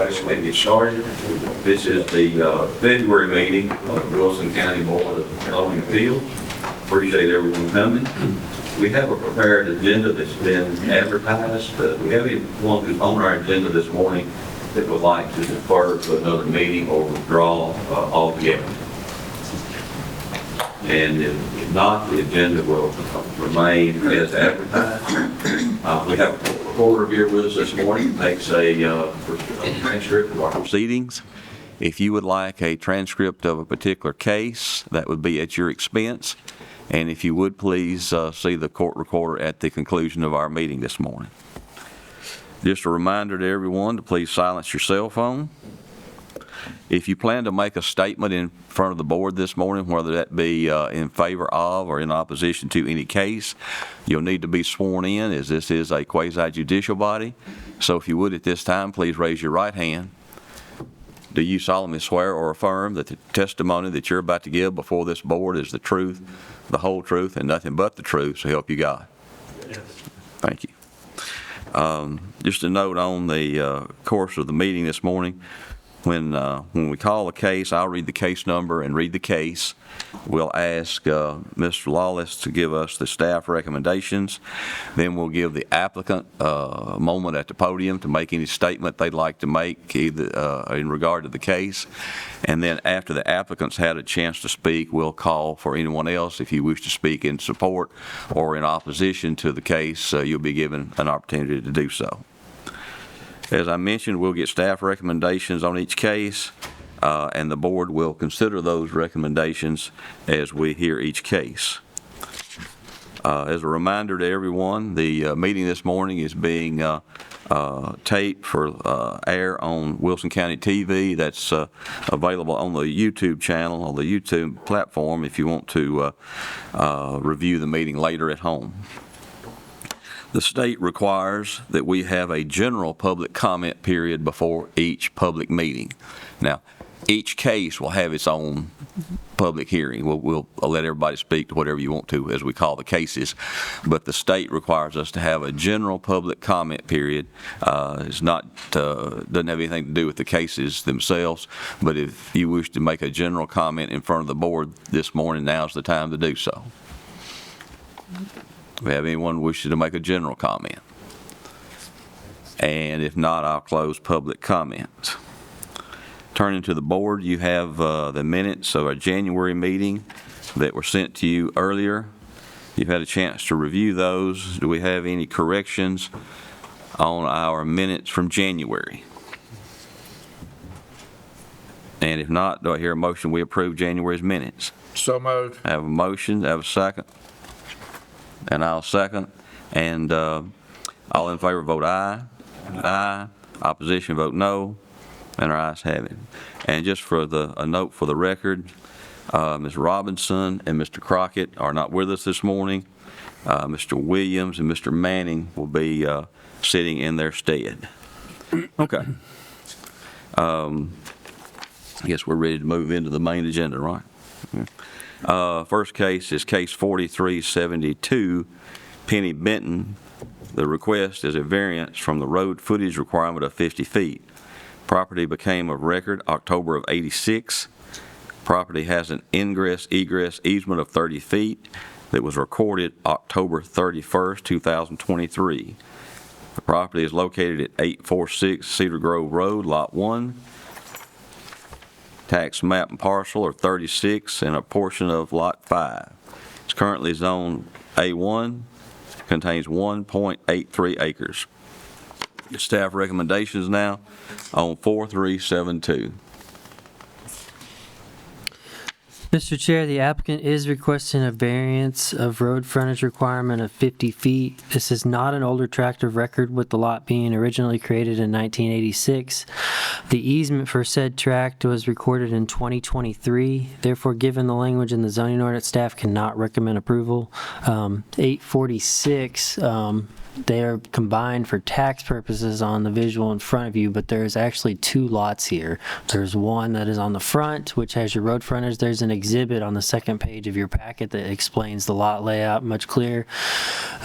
let's go ahead and get started. This is the February meeting of the Wilson County Board of Zoning Appeals. Appreciate everyone coming. We have a prepared agenda that's been advertised, but we have anyone who's on our agenda this morning that would like to defer to another meeting or withdraw altogether. And if not, the agenda will remain as advertised. We have a reporter here with us this morning, makes a transcript of our proceedings. If you would like a transcript of a particular case, that would be at your expense. And if you would, please see the court recorder at the conclusion of our meeting this morning. Just a reminder to everyone to please silence your cell phone. If you plan to make a statement in front of the board this morning, whether that be in favor of or in opposition to any case, you'll need to be sworn in, as this is a quasi-judicial body. So if you would at this time, please raise your right hand. Do you solemnly swear or affirm that the testimony that you're about to give before this board is the truth, the whole truth, and nothing but the truth, so help you God? Yes. Thank you. Just a note on the course of the meeting this morning. When we call a case, I'll read the case number and read the case. We'll ask Mr. Lawless to give us the staff recommendations. Then we'll give the applicant a moment at the podium to make any statement they'd like to make either in regard to the case. And then after the applicant's had a chance to speak, we'll call for anyone else. If you wish to speak in support or in opposition to the case, you'll be given an opportunity to do so. As I mentioned, we'll get staff recommendations on each case, and the board will consider those recommendations as we hear each case. As a reminder to everyone, the meeting this morning is being taped for air on Wilson County TV. That's available on the YouTube channel, on the YouTube platform, if you want to review the meeting later at home. The state requires that we have a general public comment period before each public meeting. Now, each case will have its own public hearing. We'll let everybody speak to whatever you want to, as we call the cases, but the state requires us to have a general public comment period. It's not doesn't have anything to do with the cases themselves, but if you wish to make a general comment in front of the board this morning, now's the time to do so. Do we have anyone wishing to make a general comment? And if not, I'll close public comment. Turning to the board, you have the minutes of our January meeting that were sent to you earlier. You've had a chance to review those. Do we have any corrections on our minutes from January? And if not, do I hear a motion we approve January's minutes? So moved. I have a motion. I have a second. And I'll second. And all in favor vote aye. Aye. Opposition vote no. And our ayes have it. And just for a note for the record, Ms. Robinson and Mr. Crockett are not with us this morning. Mr. Williams and Mr. Manning will be sitting in their stead. Okay. I guess we're ready to move into the main agenda, right? First case is case 4372, Penny Benton. The request is a variance from the road footage requirement of 50 feet. Property became of record October of '86. Property has an ingress-egress easement of 30 feet that was recorded October 31st, 2023. The property is located at 846 Cedar Grove Road, Lot 1. Tax map and parcel are 36 and a portion of Lot 5. It's currently zoned A1, contains 1.83 acres. Staff recommendations now on 4372. Mr. Chair, the applicant is requesting a variance of road frontage requirement of 50 feet. This is not an older tract of record, with the lot being originally created in 1986. The easement for said tract was recorded in 2023. Therefore, given the language in the zoning ordinance, staff cannot recommend approval. 846, they are combined for tax purposes on the visual in front of you, but there's actually two lots here. There's one that is on the front, which has your road frontage. There's an exhibit on the second page of your packet that explains the lot layout much clearer.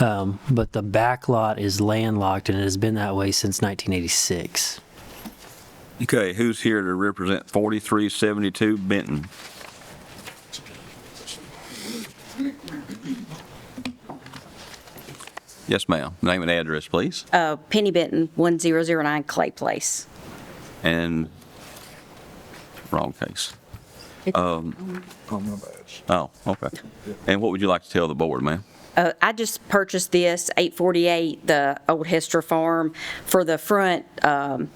But the back lot is landlocked, and it has been that way since 1986. Okay, who's here to represent 4372 Benton? Yes, ma'am. Name and address, please. Penny Benton, 1009 Clay Place. And, wrong case. Oh, okay. And what would you like to tell the board, ma'am? I just purchased this, 848, the old Hester Farm, for the front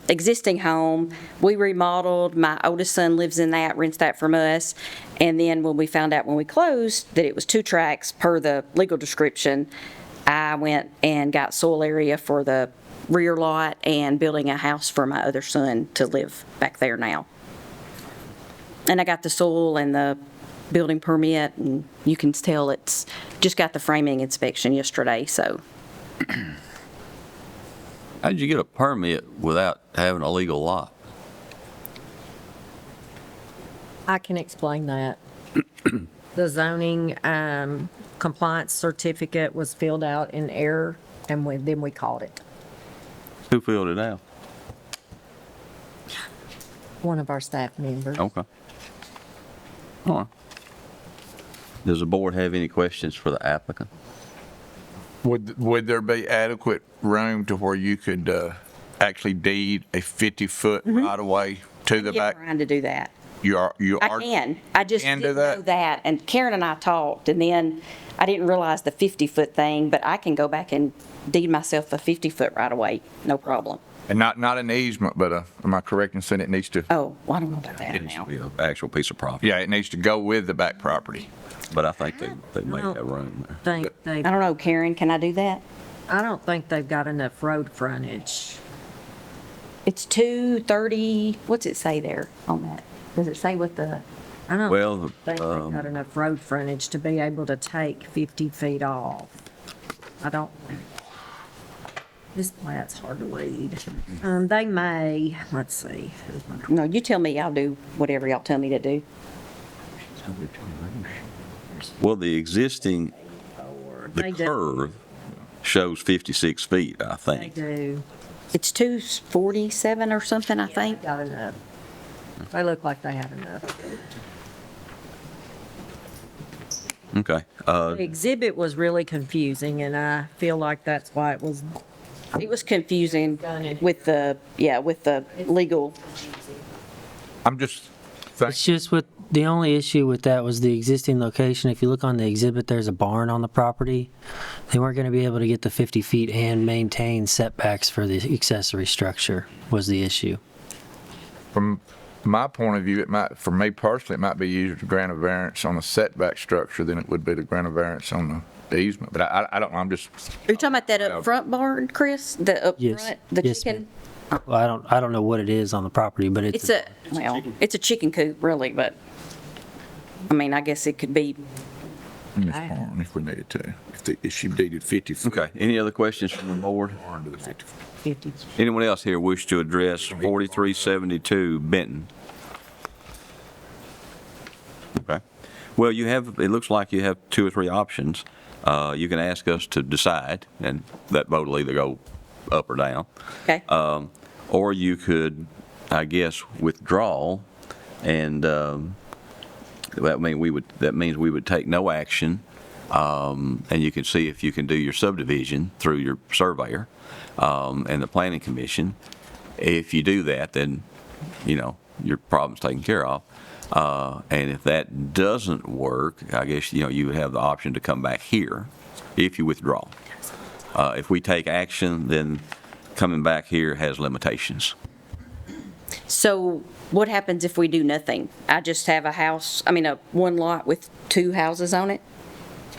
existing home. We remodeled. My oldest son lives in that, rents that from us. And then when we found out when we closed that it was 2 tracks per the legal description, I went and got soil area for the rear lot and building a house for my other son to live back there now. And I got the soil and the building permit, and you can tell it's just got the framing inspection yesterday, so. How did you get a permit without having a legal lot? I can explain that. The zoning compliance certificate was filled out in error, and then we caught it. Who filled it out? One of our staff members. Okay. All right. Does the board have any questions for the applicant? Would there be adequate room to where you could actually deed a 50-foot right-of-way to the Get back? Brian to do that. You are. I can. I just can do didn't that? know that. And Karen and I talked, and then I didn't realize the 50-foot thing, but I can go back and deed myself a 50-foot right away, no problem. And not an easement, but am I correct in saying it needs to? Oh, well, I don't know about that It needs to now. be an actual piece of property, Yeah, it needs to go with the back property. but I think they may have room there. I don't know, Karen, can I do that? I don't think they've got enough road frontage. It's 230, what's it say there on that? Does it say what the, I don't Well, think they've got enough road frontage to be able to take 50 feet off. I don't, this plat's hard to read. They may, let's see. no, you tell me, I'll do whatever y'all tell me to do. Well, the existing, They the do. curve shows 56 feet, I They think. do. It's 247 or something, I think. Got enough. They look like they have enough. Okay. The exhibit was really confusing, and I feel like that's why it was. It was confusing with the, with the legal. I'm just It's just with, the only issue with that was the existing location. If you look on the exhibit, there's a barn on the property. They weren't going to be able to get the 50 feet and maintain setbacks for the accessory structure was the issue. from my point of view, it might, for me personally, it might be easier to grant a variance on a setback structure than it would be to grant a variance on the easement. But I don't know. I'm just. Are you talking about that up front barn, Chris? The up Yes. front, the Yes, chicken? Well, I don't know what it is on the property, but It's a chicken coop, really, but, I mean, I guess it could be, In this barn, if we needed to, if she deeded 50 foot. Okay, any other questions from the board? Barn to the 50 foot. 50. Anyone else here wish to address 4372 Benton? Okay. Well, you have, it looks like you have 2 or 3 options. You can ask us to decide, and that vote will either go up or down. okay? Or you could, I guess, withdraw, and that means we would take no action, and you can see if you can do your subdivision through your surveyor and the planning commission. If you do that, then, your problem's taken care of. And if that doesn't work, I guess, you would have the option to come back here if you withdraw. If we take action, then coming back here has limitations. So what happens if we do nothing? I just have a house, I mean, one lot with 2 houses on it?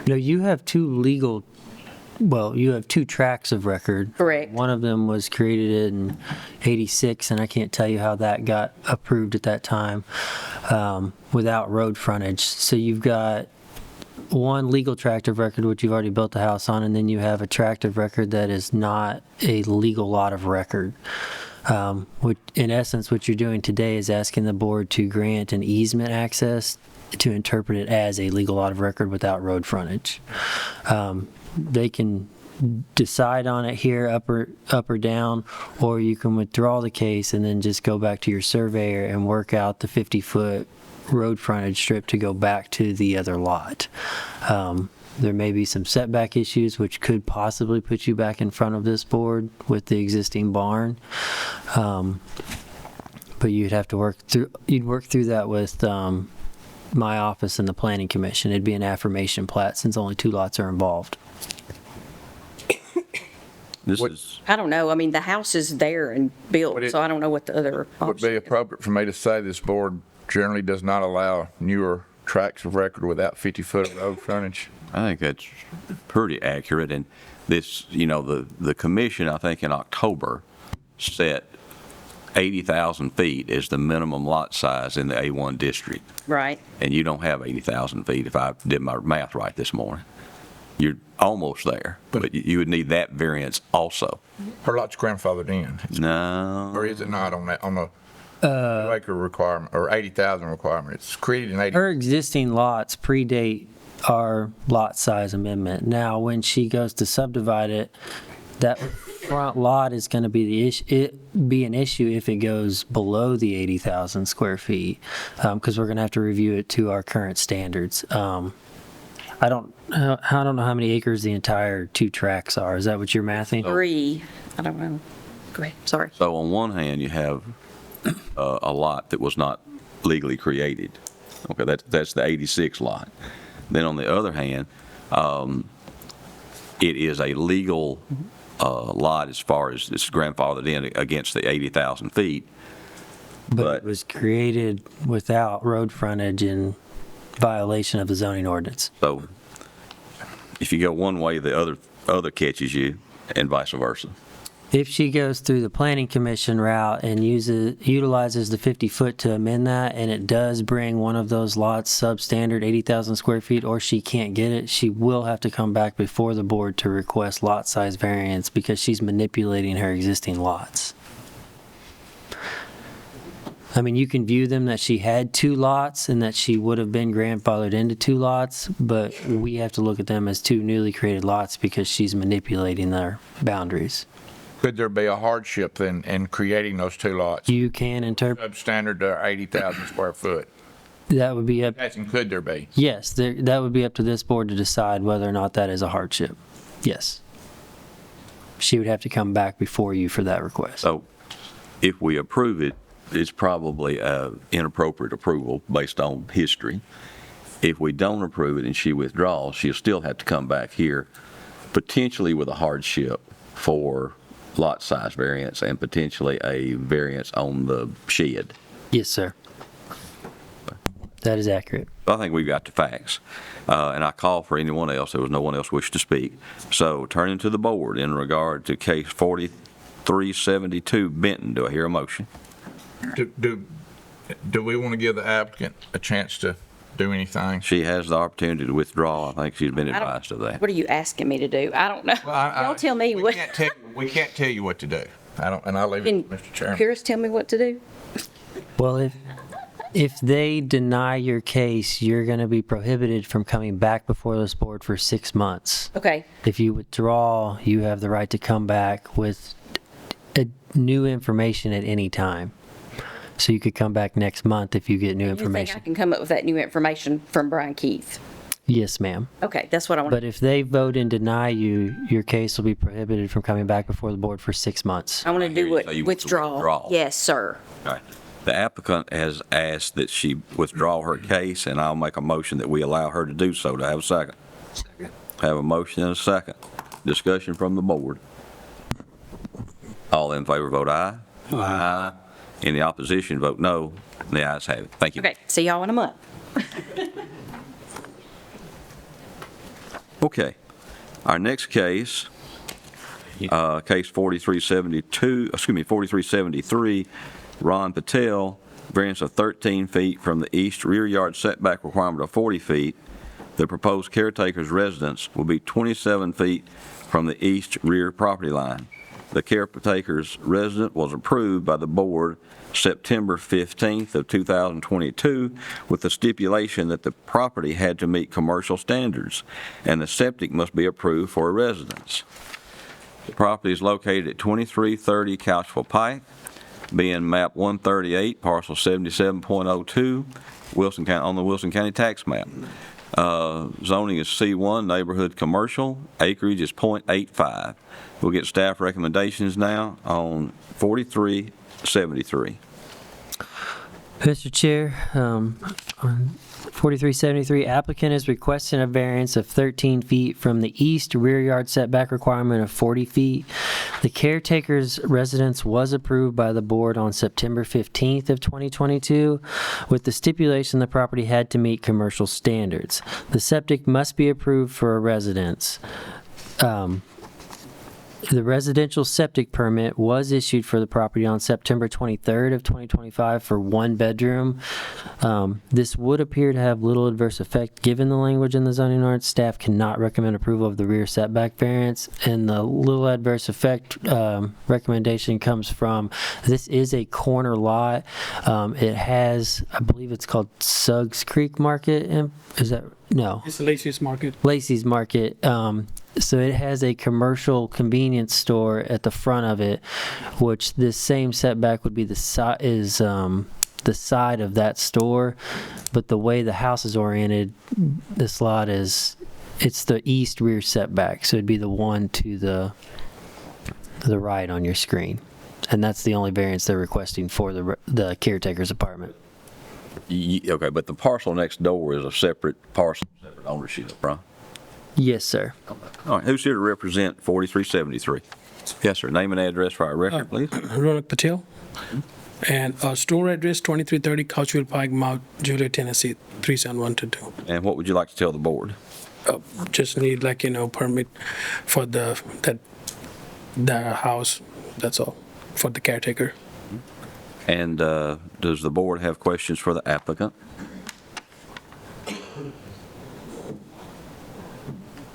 No, you have you have 2 tracts of record. Correct. One of them was created in '86, and I can't tell you how that got approved at that time, without road frontage. So you've got one legal tract of record, which you've already built the house on, and then you have a tract of record that is not a legal lot of record. Which, in essence, what you're doing today is asking the board to grant an easement access to interpret it as a legal lot of record without road frontage. They can decide on it here, up or down, or you can withdraw the case and then just go back to your surveyor and work out the 50-foot road frontage strip to go back to the other lot. There may be some setback issues which could possibly put you back in front of this board with the existing barn. But you'd have to work through that with my office and the planning commission. It'd be an affirmation plat since only 2 lots are involved. This What- is, I don't know. I mean, the house is there and built, Would it- so I don't know what the other Would option be is. appropriate for me to say this board generally does not allow newer tracts of record without 50-foot of road frontage. I think that's pretty accurate, and this, the commission, I think in October, set 80,000 feet as the minimum lot size in the A1 district, Right. and you don't have 80,000 feet, if I did my math right this morning. You're almost there, but you would need that variance also. Her lot's grandfathered in, No, or is it not on the 2-acre requirement, or 80,000 requirement? It's created in 80. Her existing lots predate our lot size amendment. Now, when she goes to subdivide it, that front lot is going to be be an issue if it goes below the 80,000 square feet, because we're going to have to review it to our current standards. I don't know how many acres the entire 2 tracts are. Is that what you're mathing? 3, I don't know. Go ahead, sorry. so on one hand, you have a lot that was not legally created. Okay, that's the 86 lot. Then on the other hand, it is a legal lot as far as it's grandfathered in against the 80,000 feet. But it was created without road frontage in violation of the zoning ordinance. So if you go one way, the other catches you, and vice versa. If she goes through the planning commission route and utilizes the 50-foot to amend that, and it does bring one of those lots substandard 80,000 square feet, or she can't get it, she will have to come back before the board to request lot size variance because she's manipulating her existing lots. I mean, you can view them that she had 2 lots and that she would have been grandfathered into 2 lots, but we have to look at them as 2 newly created lots because she's manipulating their boundaries. Could there be a hardship then in creating those 2 lots? You can interpret, Substandard to 80,000 square foot. that would be up, Asking, could there be? yes, that would be up to this board to decide whether or not that is a hardship. Yes. She would have to come back before you for that request. So if we approve it, it's probably an inappropriate approval based on history. If we don't approve it and she withdraws, she'll still have to come back here, potentially with a hardship for lot size variance and potentially a variance on the shed. Yes, sir. That is accurate. I think we've got the facts. And I call for anyone else. There was no one else wished to speak. So turning to the board in regard to case 4372 Benton, do I hear a motion? Do we want to give the applicant a chance to do anything? She has the opportunity to withdraw. I think she's been I don't- advised of that. What are you asking me to do? I don't know. Don't tell me we what. We can't tell you what to do. And I'll leave Can it to Mr. Chairman. Pierce tell me what to do? Well, if they deny your case, you're going to be prohibited from coming back before this board for 6 months. Okay, If you withdraw, you have the right to come back with new information at any time. So you could come back next month if you get new you think I information. can come up with that new information from Brian Keith? Yes, ma'am. Okay, that's what I want. But if they vote and deny you, your case will be prohibited from coming back before the board for 6 months. I want to hear do you what, say you want to withdraw. withdraw. Yes, sir. All right. The applicant has asked that she withdraw her case, and I'll make a motion that we allow her to do so. Do I have a second? Have a motion and a second. Discussion from the board. All in favor vote aye. Aye. Any opposition, vote no. The ayes have it. Thank you. Okay, see y'all in a month. Okay. Our next case, case 4373, Ron Patel, variance of 13 feet from the east rear yard setback requirement of 40 feet. The proposed caretaker's residence will be 27 feet from the east rear property line. The caretaker's resident was approved by the board September 15th of 2022 with the stipulation that the property had to meet commercial standards and the septic must be approved for a residence. The property is located at 2330 Couchville Pike, being map 138, parcel 77.02, Wilson County, on the Wilson County tax map. Zoning is C1, neighborhood commercial, acreage is .85. We'll get staff recommendations now on 4373. Mr. Chair, on 4373, applicant is requesting a variance of 13 feet from the east rear yard setback requirement of 40 feet. The caretaker's residence was approved by the board on September 15th of 2022 with the stipulation the property had to meet commercial standards. The septic must be approved for a residence. The residential septic permit was issued for the property on September 23rd of 2025 for one bedroom. This would appear to have little adverse effect given the language in the zoning ordinance. Staff cannot recommend approval of the rear setback variance, and the little adverse effect recommendation comes from this is a corner lot. It has, I believe it's called Suggs Creek Market. Is that no? It's Lacey's Market. Lacey's Market. So it has a commercial convenience store at the front of it, which this same setback would be the side of that store, but the way the house is oriented, this lot it's the east rear setback, so it'd be the one to the right on your screen, and that's the only variance they're requesting for the caretaker's apartment. Okay, but the parcel next door is a separate parcel, separate ownership, right? Yes, sir. All right, who's here to represent 4373? Yes, sir. Name and address for our record, please. Ronak Patel. And our store address, 2330 Couchville Pike, Mount Juliet, Tennessee, 37122. And what would you like to tell the board? Just need permit for the house, that's all, for the caretaker. And does the board have questions for the applicant?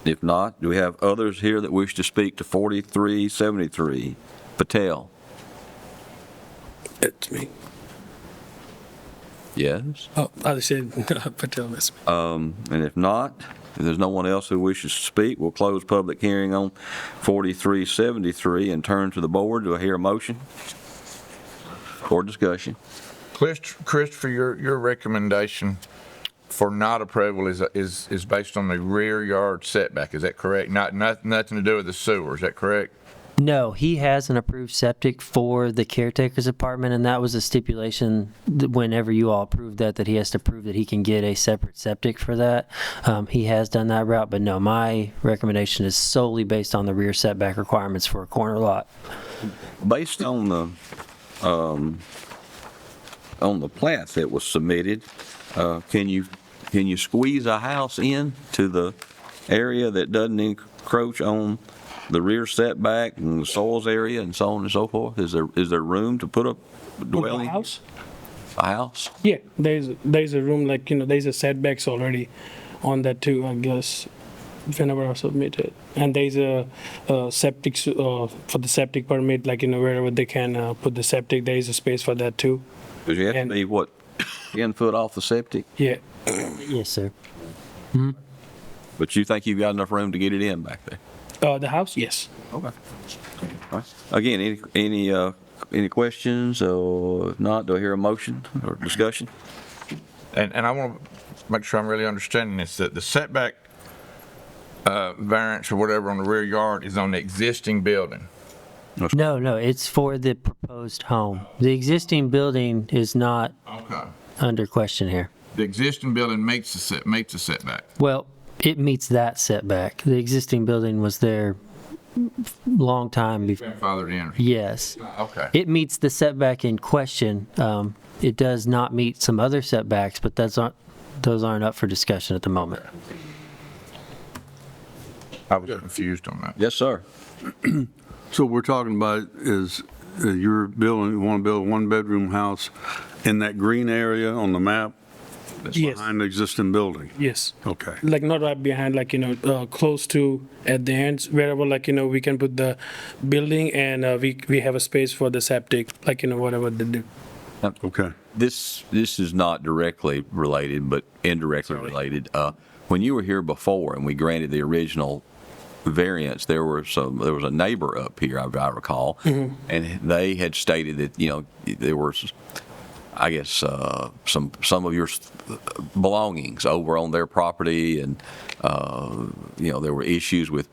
If not, do we have others here that wish to speak to 4373? Patel? It's me. Yes? Oh, I said Patel, that's me. And if not, if there's no one else who wishes to speak, we'll close public hearing on 4373 and turn to the board. Do I hear a motion for discussion? Christopher, your recommendation for not approval is based on the rear yard setback, is that correct? Nothing to do with the sewer, is that correct? No, he has an approved septic for the caretaker's apartment, and that was a stipulation that whenever you all approved that he has to prove that he can get a separate septic for that. He has done that route, but no, my recommendation is solely based on the rear setback requirements for a corner lot. Based on the plat that was submitted, can you squeeze a house in to the area that doesn't encroach on the rear setback and the soils area and so on and so forth? Is there room to put a dwelling? House? A house? Yeah, there's a room, there's a setbacks already on that too, I guess, whenever I submit it. And there's a septic, for the septic permit, wherever they can put the septic, there is a space for that too. Because you have to be, 10 foot off the septic? Yeah. Yes, sir. But you think you've got enough room to get it in back there? The house, yes. Okay. All right. Again, any questions, or if not, do I hear a motion or discussion? And I want to make sure I'm really understanding this, that the setback variance or whatever on the rear yard is on the existing building. No, it's for the proposed home. The existing building is not Okay. under question here. The existing building makes a setback. Well, it meets that setback. The existing building was there long time before. Grandfathered in. Yes. Okay. It meets the setback in question. It does not meet some other setbacks, but those aren't up for discussion at the moment. I was confused on that. Yes, sir. So what we're talking about is you want to build a one-bedroom house in that green area on the map existing. behind the existing building? Yes. Okay. Like not right behind, like, close to at the ends, wherever, like, we can put the building and we have a space for the septic, like, whatever they do. Okay. This is not directly related, but indirectly related. When you were here before and we granted the original variance, there was a neighbor up here, I recall, and they had stated that, there was, I guess, some of your belongings over on their property, and there were issues with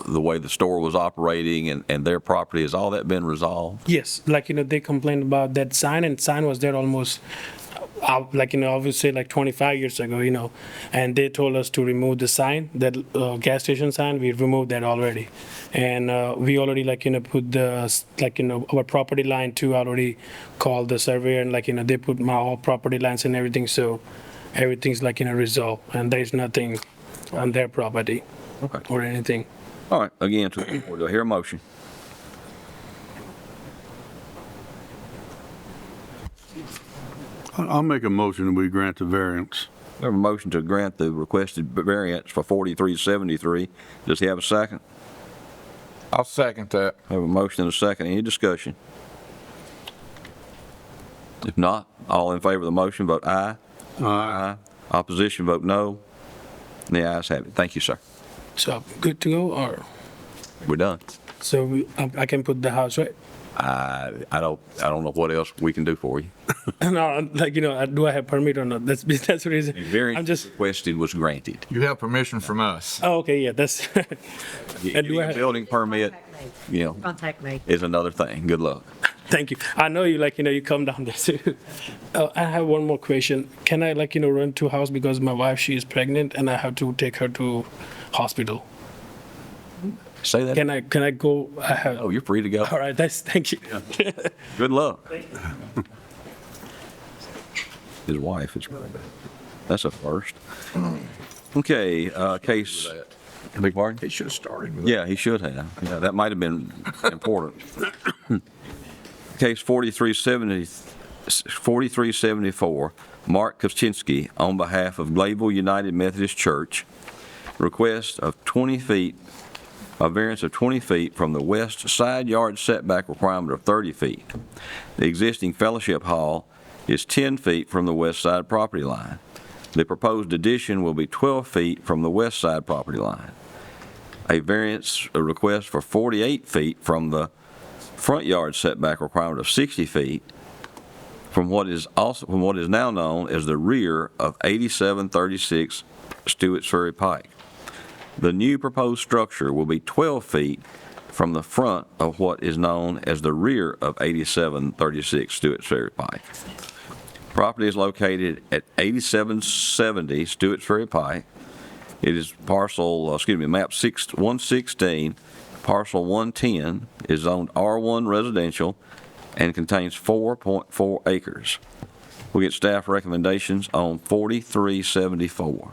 the way the store was operating and their property. Has all that been resolved? Yes, like, they complained about that sign, and sign was there almost, like, obviously like 25 years ago, and they told us to remove the sign, that gas station sign. We removed that already. And we already, like, put the, like, our property line too, already called the surveyor, and, like, they put my all property lines and everything, so everything's, like, resolved, and there's nothing on their property Okay. or anything. All right, again, do I hear a motion? I'll make a motion that we grant the variance. We have a motion to grant the requested variance for 4373. Does he have a second? I'll second that. I have a motion and a second. Any discussion? If not, all in favor of the motion, vote aye. Aye. Opposition, vote no. The ayes have it. Thank you, sir. So good to go, or, We're done. so I can put the house, right? I don't know what else we can do for you. No, like, do I have permit or not? That's the reason. The variance I'm just, requested was granted. You have permission from us. oh, okay, yeah, that's, and do I Getting a have, building permit, Contact me. is another thing. Good luck. thank you. I know you, like, you come down there too. I have one more question. Can I, like, run to house because my wife, she is pregnant and I have to take her to hospital? Say that. Can I go? I have, Oh, you're free to go. all right, thank you. Good luck. His wife is, that's a first. Okay, case, beg pardon? He should have started with Yeah, he should have. Yeah, that might have been important. Case 4374, Mark Kovchinsky, on behalf of Glayville United Methodist Church, request of 20 feet, a variance of 20 feet from the west side yard setback requirement of 30 feet. The existing fellowship hall is 10 feet from the west side property line. The proposed addition will be 12 feet from the west side property line. A request for 48 feet from the front yard setback requirement of 60 feet from what is now known as the rear of 8736 Stewart's Ferry Pike. The new proposed structure will be 12 feet from the front of what is known as the rear of 8736 Stewart's Ferry Pike. Property is located at 8770 Stewart's Ferry Pike. It is map 116, parcel 110, is zoned R1 residential and contains 4.4 acres. We get staff recommendations on 4374.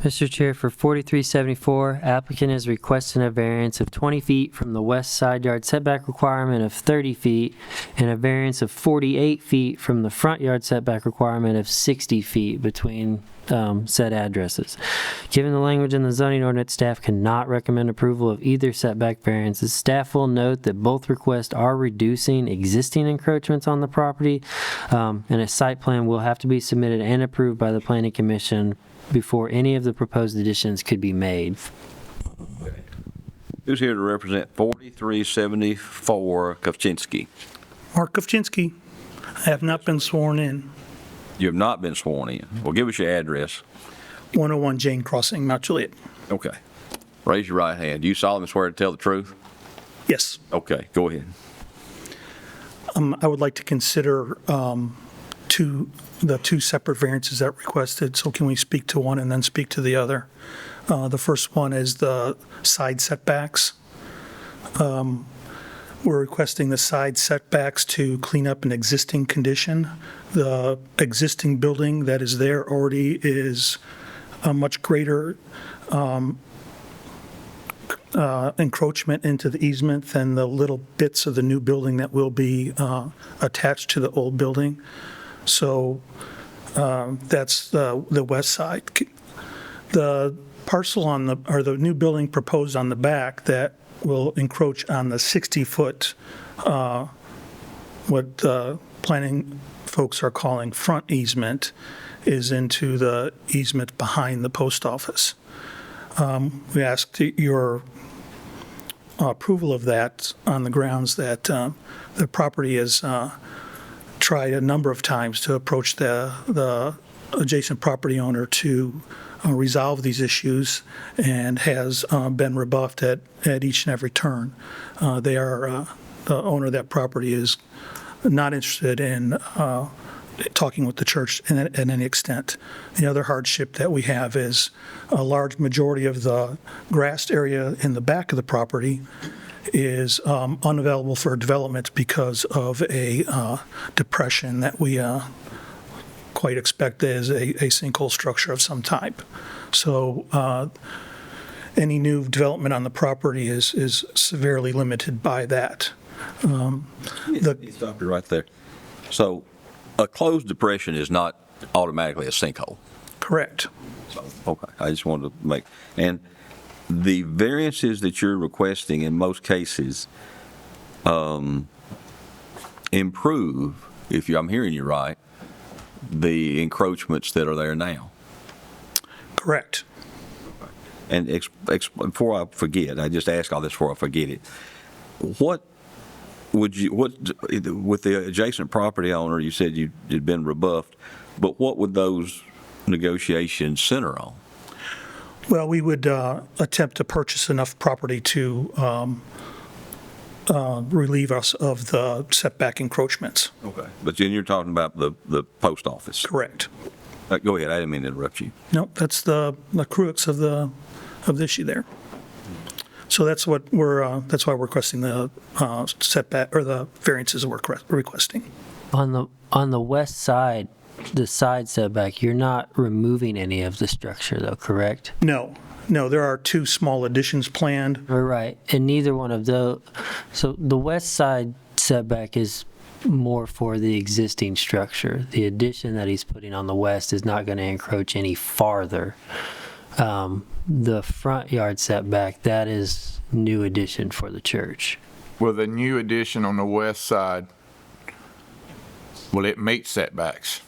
Mr. Chair, for 4374, applicant is requesting a variance of 20 feet from the west side yard setback requirement of 30 feet and a variance of 48 feet from the front yard setback requirement of 60 feet between said addresses. Given the language in the zoning ordinance, staff cannot recommend approval of either setback variances. Staff will note that both requests are reducing existing encroachments on the property, and a site plan will have to be submitted and approved by the Planning Commission before any of the proposed additions could be made. Who's here to represent 4374 Kovchinsky? Mark Kovchinsky. I have not been sworn in. You have not been sworn in. Well, give us your address. 101 Jane Crossing, Mount Juliet. Okay. Raise your right hand. Do you solemnly swear to tell the truth? Yes. Okay, go ahead. I would like to consider the two separate variances that requested. So can we speak to one and then speak to the other? The first one is the side setbacks. We're requesting the side setbacks to clean up an existing condition. The existing building that is there already is a much greater encroachment into the easement than the little bits of the new building that will be attached to the old building. So That's the west side. The parcel or the new building proposed on the back that will encroach on the 60-foot, what planning folks are calling front easement, is into the easement behind the post office. We asked your approval of that on the grounds that the property has tried a number of times to approach the adjacent property owner to resolve these issues and has been rebuffed at each and every turn. The owner of that property is not interested in talking with the church in any extent. The other hardship that we have is a large majority of the grassed area in the back of the property is unavailable for development because of a depression that we quite expect is a sinkhole structure of some type. So any new development on the property is severely limited by that. Stop you right there. So a closed depression is not automatically a sinkhole. Correct. Okay, I just wanted to make, and the variances that you're requesting in most cases improve, I'm hearing you right, the encroachments that are there now. Correct. And before I forget, I just ask all this before I forget it. What with the adjacent property owner, you said you'd been rebuffed, but what would those negotiations center on? Well, we would attempt to purchase enough property to relieve us of the setback encroachments. Okay. But then you're talking about the post office. Correct. Go ahead, I didn't mean to interrupt you. No, that's the crux of the issue there. So that's why we're requesting the setback or the variances we're requesting. On the west side, the side setback, you're not removing any of the structure though, correct? No, there are two small additions planned. Right, and neither one of those, so the west side setback is more for the existing structure. The addition that he's putting on the west is not going to encroach any farther. The front yard setback, that is new addition for the church. Will the new addition on the west side, will it meet setbacks?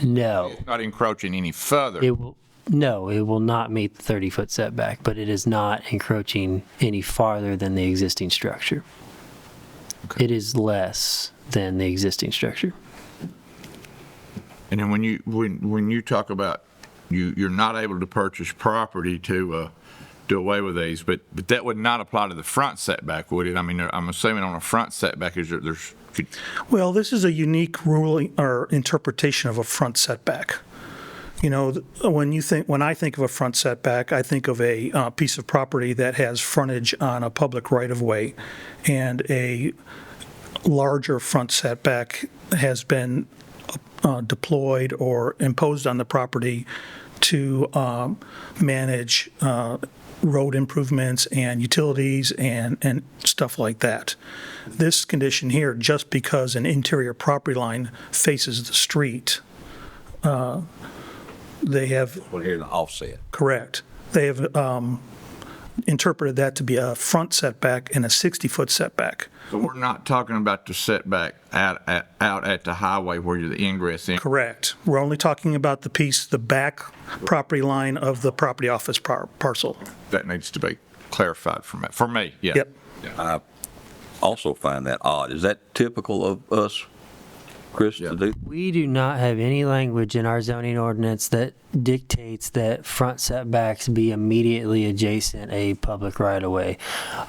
No, It's not encroaching any further. it will not meet the 30-foot setback, but it is not encroaching any farther than the existing structure. It is less than the existing structure. And then when you talk about you're not able to purchase property to do away with these, but that would not apply to the front setback, would it? I mean, I'm assuming on a front setback Well, this is a unique ruling or interpretation of a front setback. You know, when I think of a front setback, I think of a piece of property that has frontage on a public right-of-way, and a larger front setback has been deployed or imposed on the property to manage road improvements and utilities and stuff like that. This condition here, just because an interior property line faces the street, they have, Well, here's the offset. correct, they have interpreted that to be a front setback and a 60-foot setback. So we're not talking about the setback out at the highway where you're the ingress in. Correct. We're only talking about the back property line of the property office parcel. That needs to be clarified for me, yeah. Yep. I also find that odd. Is that typical of us, Chris, to do? We do not have any language in our zoning ordinance that dictates that front setbacks be immediately adjacent a public right-of-way.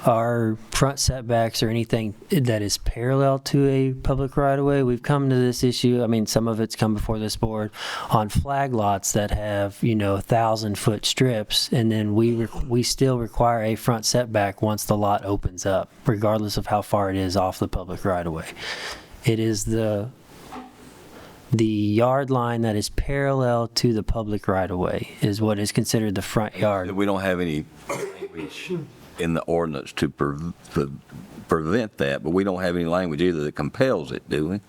Our front setbacks or anything that is parallel to a public right-of-way, we've come to this issue, I mean, some of it's come before this board, on flag lots that have, 1,000-foot strips, and then we still require a front setback once the lot opens up, regardless of how far it is off the public right-of-way. It is the yard line that is parallel to the public right-of-way is what is considered the front yard. We don't have any language in the ordinance to prevent that, but we don't have any language either that compels it, do we?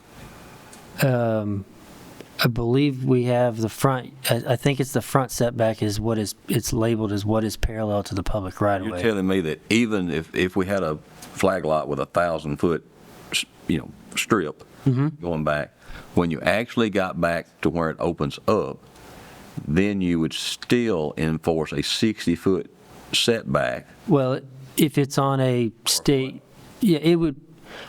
I believe we have the front, I think it's the front setback is what is, it's labeled as what is parallel to the public right of You're way. telling me that even if we had a flag lot with 1,000-foot, strip going back, when you actually got back to where it opens up, then you would still enforce a 60-foot setback. Well, if it's on a state, yeah, it would,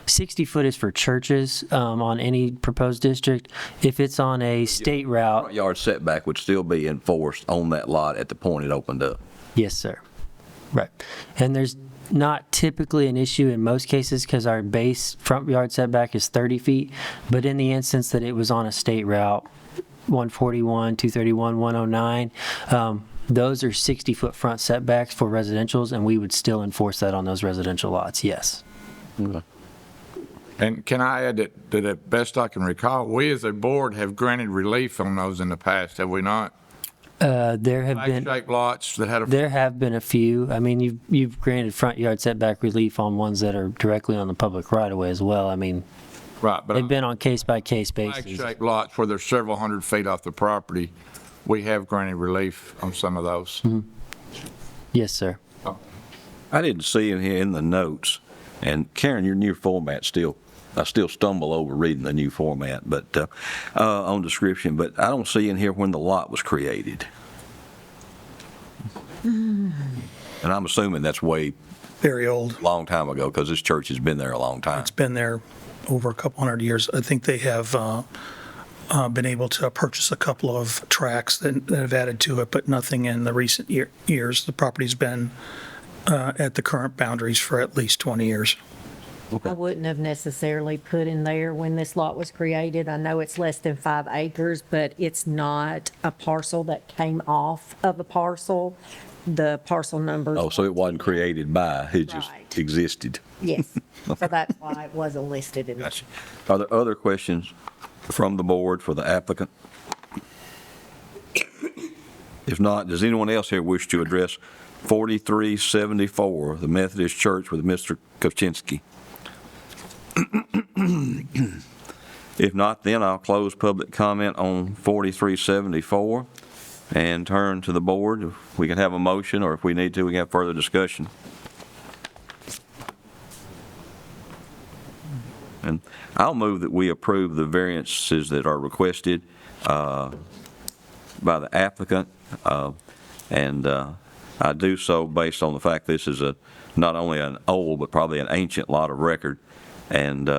60 foot is for churches on any proposed district. If it's on a state route, Front yard setback would still be enforced on that lot at the point it opened up. yes, sir. Right. And there's not typically an issue in most cases because our base front yard setback is 30 feet. But in the instance that it was on a state route, 141, 231, 109, those are 60-foot front setbacks for residentials, and we would still enforce that on those residential lots, yes. And can I add that the best I can recall, we as a board have granted relief on those in the past, have we not? There have been. Flag-shaped lots that had a, There have been a few. I mean, you've granted front yard setback relief on ones that are directly on the public right of way as well. I mean, right, but they've been on case-by-case basis. flag-shaped lots where they're several hundred feet off the property, we have granted relief on some of those. Yes, sir. I didn't see in here in the notes, and Karen, your new format I still stumble over reading the new format, but on description, but I don't see in here when the lot was created. And I'm assuming that's way Very old. long time ago, because this church has been there a long time. It's been there over a couple hundred years. I think they have been able to purchase a couple of tracts that have added to it, but nothing in the recent years. The property's been at the current boundaries for at least 20 years. I wouldn't have necessarily put in there when this lot was created. I know it's less than 5 acres, but it's not a parcel that came off of a parcel. The parcel numbers. Oh, so it wasn't created by, it just Right. existed. Yes, so that's why it wasn't listed in there. Gotcha. Are there other questions from the board for the applicant? If not, does anyone else here wish to address 4374, the Methodist Church with Mr. Kovchinsky? If not, then I'll close public comment on 4374 and turn to the board. If we can have a motion, or if we need to, we can have further discussion. And I'll move that we approve the variances that are requested by the applicant, and I do so based on the fact this is not only an old, but probably an ancient lot of record, and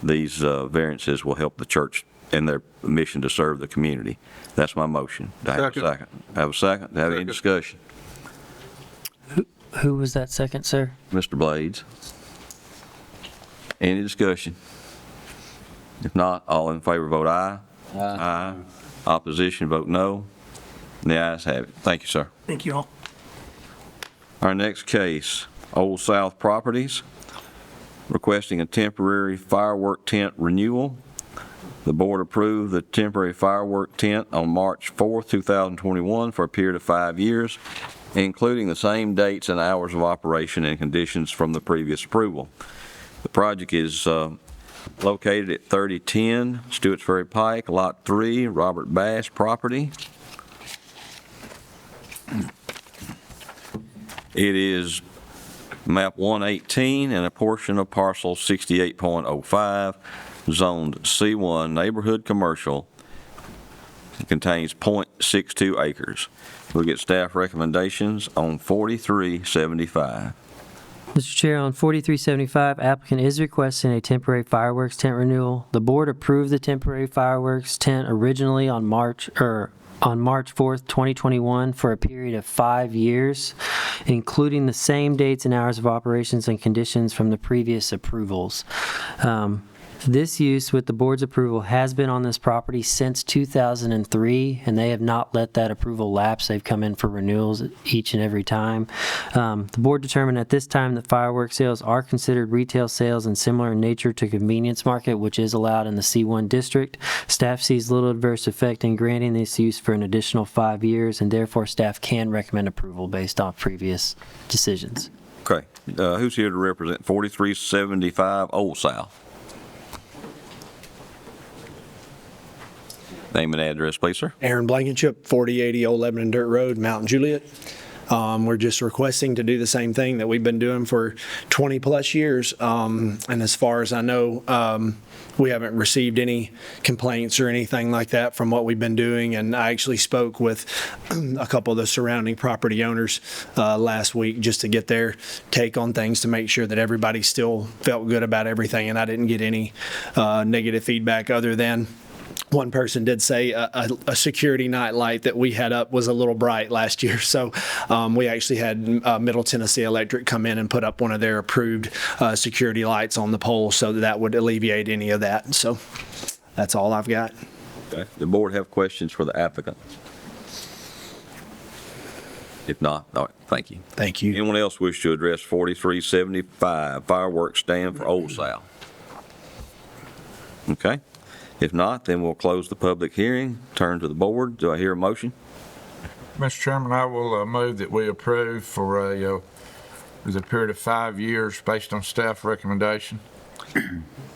these variances will help the church in their mission to serve the community. That's my motion. Do I have a Second. second? Have a second? Do I have any Second. discussion? Who was that second, sir? Mr. Blades? Any discussion? If not, all in favor vote aye. Aye. Opposition vote no. And the ayes have it. Thank you, sir. Thank you all. Our next case, Old South Properties, requesting a temporary firework tent renewal. The board approved the temporary firework tent on March 4th, 2021 for a period of 5 years, including the same dates and hours of operation and conditions from the previous approval. The project is located at 3010 Stewart's Ferry Pike, Lot 3, Robert Bass property. It is map 118 and a portion of parcel 68.05, zoned C1 Neighborhood Commercial. It contains .62 acres. We'll get staff recommendations on 4375. Mr. Chair, on 4375, applicant is requesting a temporary fireworks tent renewal. The board approved the temporary fireworks tent originally on March 4th, 2021 for a period of 5 years, including the same dates and hours of operations and conditions from the previous approvals. This use, with the board's approval, has been on this property since 2003, and they have not let that approval lapse. They've come in for renewals each and every time. The board determined at this time that fireworks sales are considered retail sales and similar in nature to convenience market, which is allowed in the C1 district. Staff sees little adverse effect in granting this use for an additional 5 years, and therefore staff can recommend approval based off previous decisions. Okay, who's here to represent 4375 Old South? Name and address, please, sir. Aaron Blankenship, 4080 Old Lebanon Dirt Road, Mountain Juliet. We're just requesting to do the same thing that we've been doing for 20-plus years. And as far as I know, we haven't received any complaints or anything like that from what we've been doing. And I actually spoke with a couple of the surrounding property owners last week just to get their take on things to make sure that everybody still felt good about everything. And I didn't get any negative feedback other than one person did say a security night light that we had up was a little bright last year. So we actually had Middle Tennessee Electric come in and put up one of their approved security lights on the pole, so that would alleviate any of that. So that's all I've got. Okay. The board have questions for the applicant? If not, all right, thank you. Thank you. Anyone else wish to address 4375 fireworks stand for Old South? Okay. If not, then we'll close the public hearing, turn to the board. Do I hear a motion? Mr. Chairman, I will move that we approve for a period of 5 years based on staff recommendation.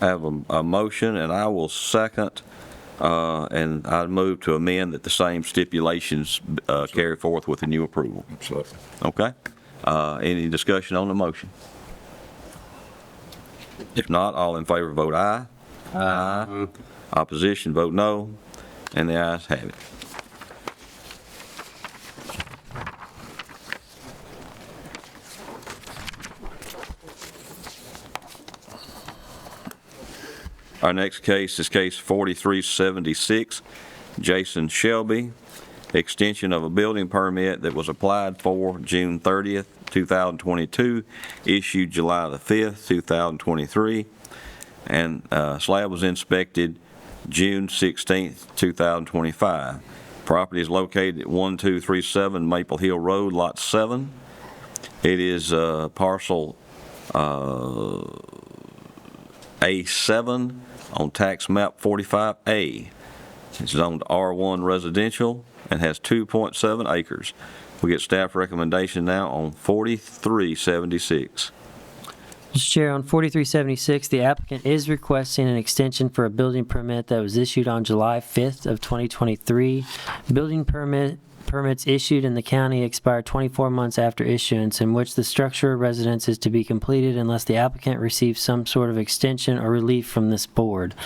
I have a motion, and I will second, and I move to amend that the same stipulations carry forth with the new approval. Absolutely. Okay? Any discussion on the motion? If not, all in favor vote aye. Aye. Opposition vote no, and the ayes have it. Our next case is case 4376, Jason Shelby, extension of a building permit that was applied for June 30th, 2022, issued July the 5th, 2023, and slab was inspected June 16th, 2025. Property is located at 1237 Maple Hill Road, Lot 7. It is parcel A7 on tax map 45A. It's zoned R1 residential and has 2.7 acres. We get staff recommendation now on 4376. Mr. Chair, on 4376, the applicant is requesting an extension for a building permit that was issued on July 5th of 2023. Building permits issued in the county expire 24 months after issuance, in which the structure of residence is to be completed unless the applicant receives some sort of extension or relief from this board.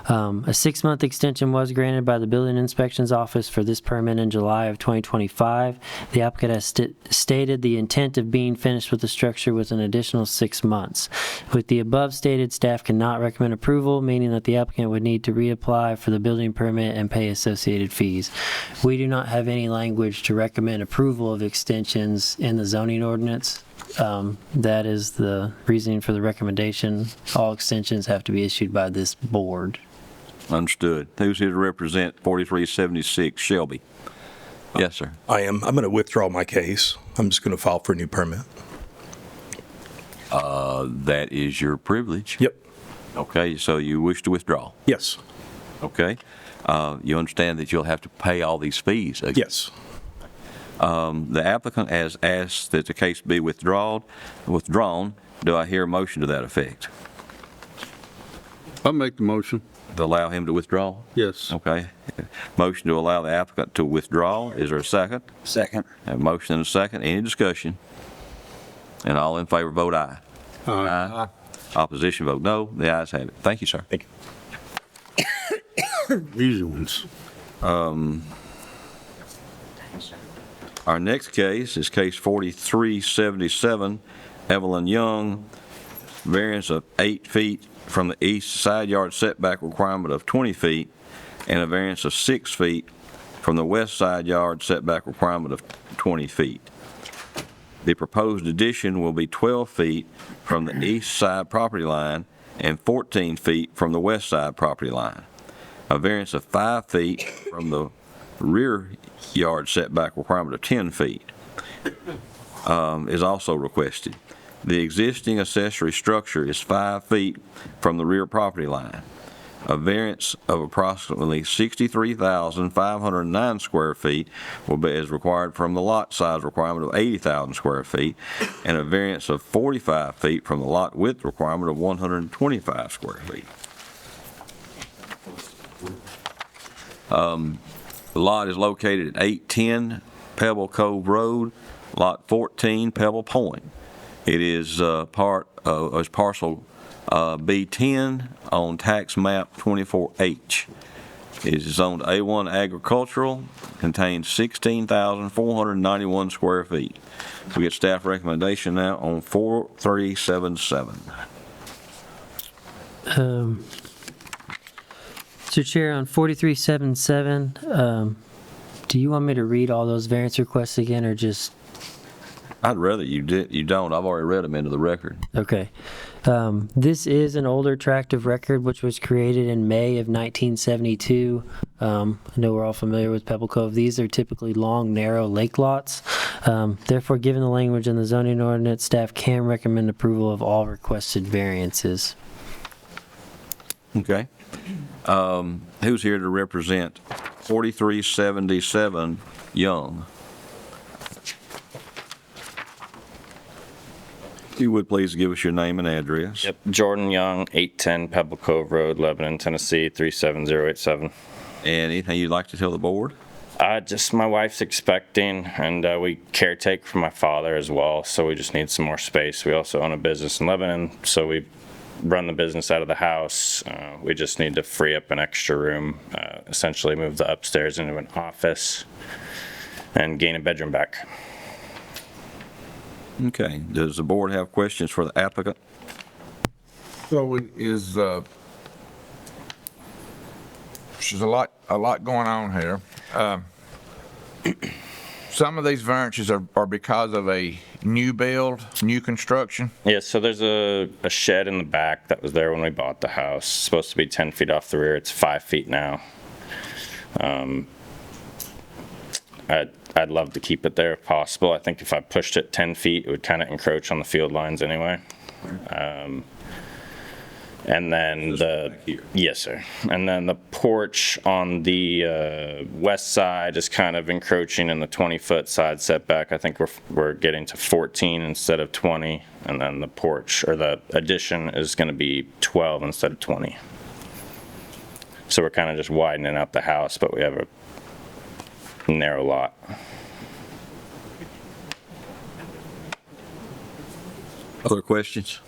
A 6-month extension was granted by the Building Inspections Office for this permit in July of 2025. The applicant has stated the intent of being finished with the structure with an additional 6 months. With the above stated, staff cannot recommend approval, meaning that the applicant would need to reapply for the building permit and pay associated fees. We do not have any language to recommend approval of extensions in the zoning ordinance. That is the reasoning for the recommendation. All extensions have to be issued by this board. Understood. Who's here to represent 4376 Shelby? Yes, sir. I am. I'm going to withdraw my case. I'm just going to file for a new permit. That is your privilege. Yep. Okay, so you wish to withdraw. Yes. Okay. You understand that you'll have to pay all these fees again. Yes. The applicant has asked that the case be withdrawn. Do I hear a motion to that effect? I'll make the motion. To allow him to withdraw? Yes. Okay. Motion to allow the applicant to withdraw. Is there a second? Second. A motion and a second. Any discussion? And all in favor vote aye. Aye. Opposition vote no. The ayes have it. Thank you, sir. Thank you. Easy ones. Our next case is case 4377, Evelyn Young, variance of 8 feet from the east side yard setback requirement of 20 feet, and a variance of 6 feet from the west side yard setback requirement of 20 feet. The proposed addition will be 12 feet from the east side property line and 14 feet from the west side property line. A variance of 5 feet from the rear yard setback requirement of 10 feet is also requested. The existing accessory structure is 5 feet from the rear property line. A variance of approximately 63,509 square feet is required from the lot size requirement of 80,000 square feet, and a variance of 45 feet from the lot width requirement of 125 square feet. The lot is located at 810 Pebble Cove Road, Lot 14, Pebble Point. It is part of parcel B10 on tax map 24H. It is zoned A1 agricultural, contains 16,491 square feet. We get staff recommendation now on 4377. Mr. Chair, on 4377, do you want me to read all those variance requests again, or just? I'd rather you don't. I've already read them into the record. Okay. This is an older tract of record which was created in May of 1972. I know we're all familiar with Pebble Cove. These are typically long, narrow lake lots. Therefore, given the language in the zoning ordinance, staff can recommend approval of all requested variances. Okay. Who's here to represent 4377 Young? If you would please give us your name and address. Yep, Jordan Young, 810 Pebble Cove Road, Lebanon, Tennessee, 37087. And anything you'd like to tell the board? Just my wife's expecting, and we caretake for my father as well, so we just need some more space. We also own a business in Lebanon, so we run the business out of the house. We just need to free up an extra room, essentially move the upstairs into an office, and gain a bedroom back. Okay. Does the board have questions for the applicant? So is, there's a lot going on here. Some of these variances are because of a new build, new construction. Yeah, so there's a shed in the back that was there when we bought the house. It's supposed to be 10 feet off the rear. It's 5 feet now. I'd love to keep it there if possible. I think if I pushed it 10 feet, it would kind of encroach on the field lines anyway. And then yes, sir. And then the porch on the west side is kind of encroaching in the 20-foot side setback. I think we're getting to 14 instead of 20. And then the porch, or the addition, is going to be 12 instead of 20. So we're kind of just widening out the house, but we have a narrow lot. Other questions?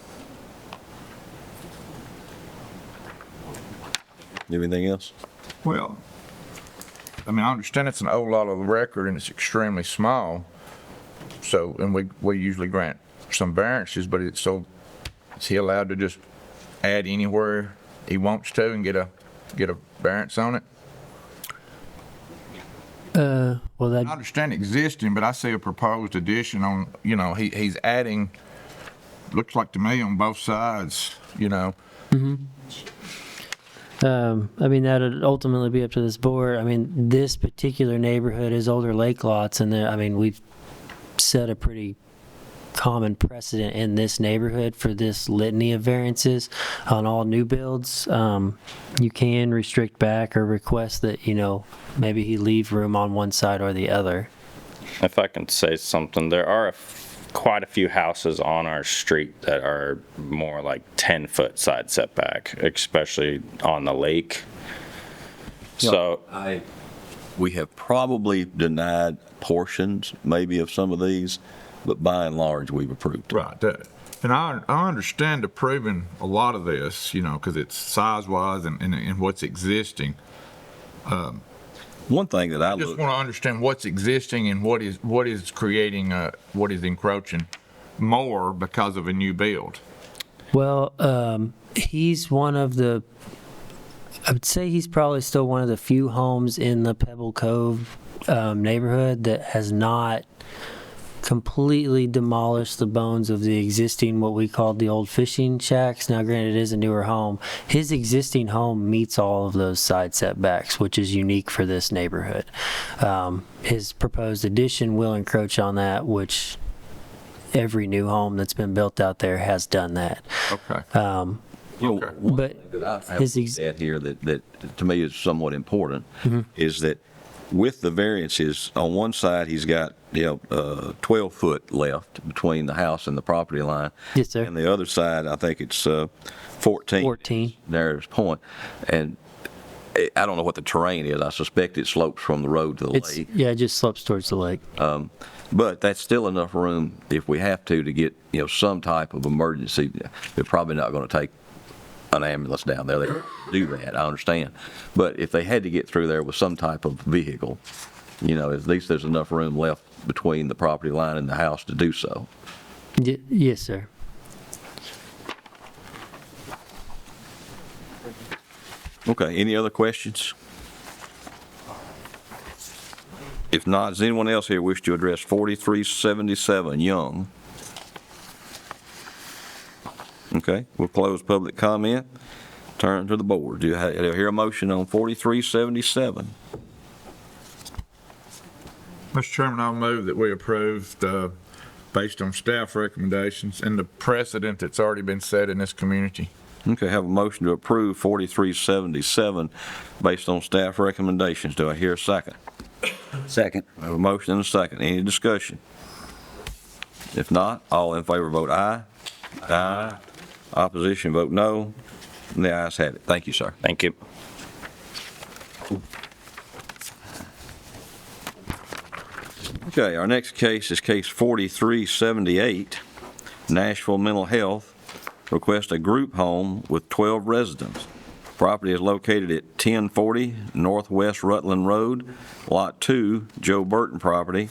Anything else? Well, I mean, I understand it's an old lot of the record and it's extremely small. So, and we usually grant some variances, but is he allowed to just add anywhere he wants to and get a variance on it? Well, I understand existing, but I see a proposed addition on, he's adding, looks like to me on both sides, I mean, that would ultimately be up to this board. I mean, this particular neighborhood is older lake lots, and we've set a pretty common precedent in this neighborhood for this litany of variances on all new builds. You can restrict back or request that, maybe he leave room on one side or the other. If I can say something, there are quite a few houses on our street that are more like 10-foot side setback, especially on the lake. So we have probably denied portions, maybe, of some of these, but by and large, we've approved. Right. And I understand approving a lot of this, because it's size-wise and what's existing. One thing that I just want to understand what's existing and what is creating, what is encroaching more because of a new build. Well, he's I would say he's probably still one of the few homes in the Pebble Cove neighborhood that has not completely demolished the bones of the existing, what we called the old fishing shacks. Now, granted, it is a newer home. His existing home meets all of those side setbacks, which is unique for this neighborhood. His proposed addition will encroach on that, which every new home that's been built out there has done that. Okay. But I have that here that to me is somewhat important is that with the variances, on one side, he's got 12 foot left between the house and the property line. Yes, sir. And the other side, I think it's 14. 14. There's point. And I don't know what the terrain is. I suspect it slopes from the road to the It's, lake. yeah, it just slopes towards the lake. But that's still enough room if we have to get, some type of emergency. They're probably not going to take an ambulance down there. They do that, I understand. But if they had to get through there with some type of vehicle, at least there's enough room left between the property line and the house to do so. Yes, sir. Okay, any other questions? If not, does anyone else here wish to address 4377 Young? Okay, we'll close public comment. Turn to the board. Do I hear a motion on 4377? Mr. Chairman, I'll move that we approve based on staff recommendations and the precedent that's already been set in this community. Okay, have a motion to approve 4377 based on staff recommendations. Do I hear a second? Second. I have a motion and a second. Any discussion? If not, all in favor vote aye. Aye. Opposition vote no. And the ayes have it. Thank you, sir. Thank you. Okay, our next case is case 4378, Nashville Mental Health. Request a group home with 12 residents. Property is located at 1040 Northwest Rutland Road, Lot 2, Joe Burton property.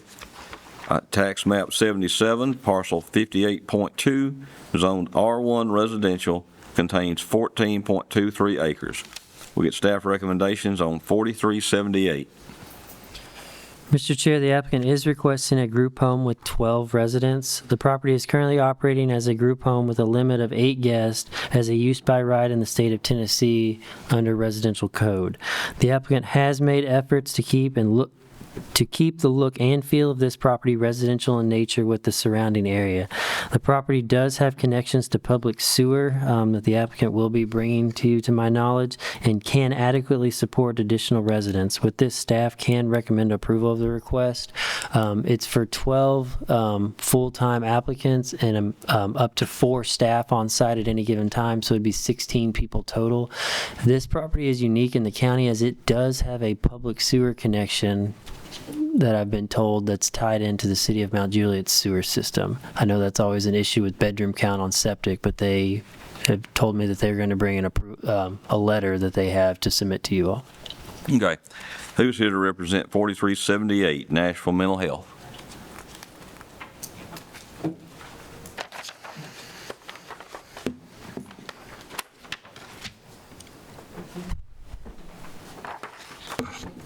Tax map 77, parcel 58.2, zoned R1 residential, contains 14.23 acres. We get staff recommendations on 4378. Mr. Chair, the applicant is requesting a group home with 12 residents. The property is currently operating as a group home with a limit of 8 guests as a use by right in the state of Tennessee under residential code. The applicant has made efforts to keep the look and feel of this property residential in nature with the surrounding area. The property does have connections to public sewer that the applicant will be bringing to you, to my knowledge, and can adequately support additional residents. With this, staff can recommend approval of the request. It's for 12 full-time applicants and up to 4 staff on site at any given time, so it'd be 16 people total. This property is unique in the county as it does have a public sewer connection that I've been told that's tied into the city of Mount Juliet's sewer system. I know that's always an issue with bedroom count on septic, but they have told me that they're going to bring in a letter that they have to submit to you all. Okay. Who's here to represent 4378 Nashville Mental Health?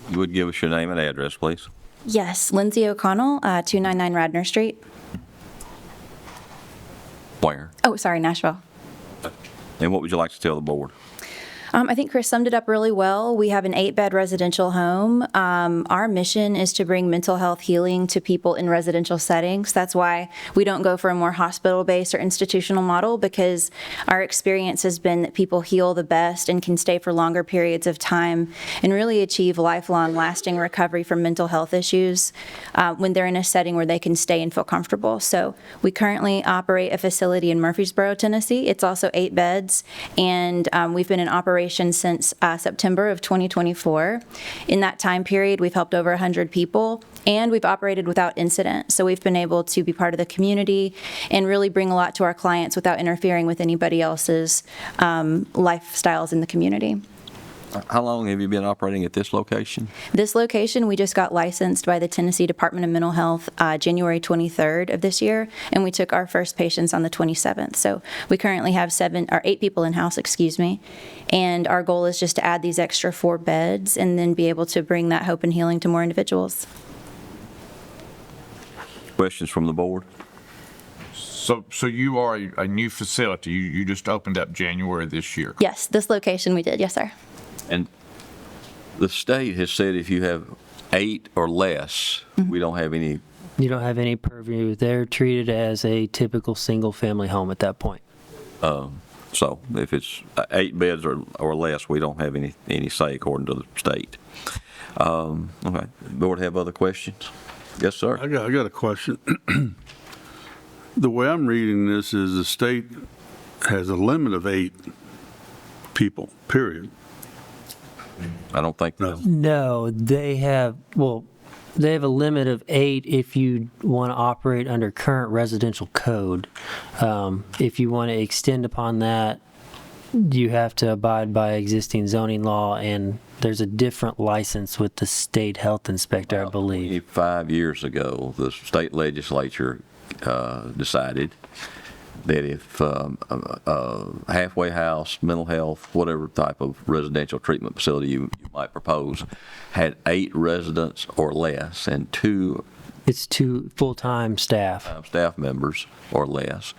You would give us your name and address, please. Yes, Lindsay O'Connell, 299 Radnor Street. Where? Oh, sorry, Nashville. And what would you like to tell the board? I think Chris summed it up really well. We have an 8-bed residential home. Our mission is to bring mental health healing to people in residential settings. That's why we don't go for a more hospital-based or institutional model, because our experience has been that people heal the best and can stay for longer periods of time and really achieve lifelong, lasting recovery from mental health issues when they're in a setting where they can stay and feel comfortable. So we currently operate a facility in Murfreesboro, Tennessee. It's also 8 beds, and we've been in operation since September of 2024. In that time period, we've helped over 100 people, and we've operated without incident. So we've been able to be part of the community and really bring a lot to our clients without interfering with anybody else's lifestyles in the community. How long have you been operating at this location? This location, we just got licensed by the Tennessee Department of Mental Health January 23rd of this year, and we took our first patients on the 27th. So we currently have 8 people in-house, and our goal is just to add these extra 4 beds and then be able to bring that hope and healing to more individuals. Questions from the board? So you are a new facility. You just opened up January this year. Yes, this location we did. Yes, sir. And the state has said if you have 8 or less, we don't have any. You don't have any purview. They're treated as a typical single-family home at that point. So if it's 8 beds or less, we don't have any say according to the state. Okay. Board have other questions? Yes, sir. I got a question. The way I'm reading this is the state has a limit of 8 people, period. I don't think. No. No, they have a limit of 8 if you want to operate under current residential code. If you want to extend upon that, you have to abide by existing zoning law, and there's a different license with the state health inspector, I believe. 5 years ago, the state legislature decided that if a halfway house, mental health, whatever type of residential treatment facility you might propose, had 8 residents or less and 2 It's 2 full-time staff. staff members or less,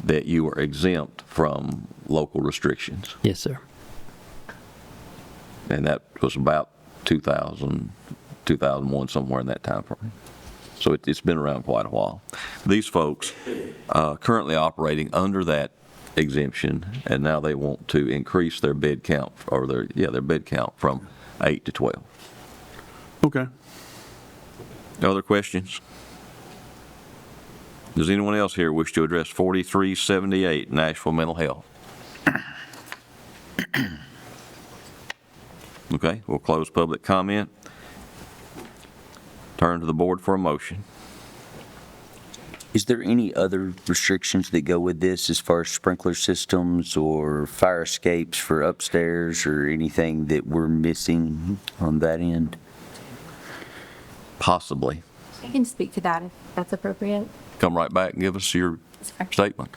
that you were exempt from local restrictions. Yes, sir. And that was about 2000, 2001, somewhere in that time frame. So it's been around quite a while. These folks currently operating under that exemption, and now they want to increase their bed count, or their bed count from 8 to 12. Okay. Other questions? Does anyone else here wish to address 4378 Nashville Mental Health? Okay, we'll close public comment. Turn to the board for a motion. Is there any other restrictions that go with this as far as sprinkler systems or fire escapes for upstairs or anything that we're missing on that end? Possibly. I can speak to that if that's appropriate. Come right back and give us your statement.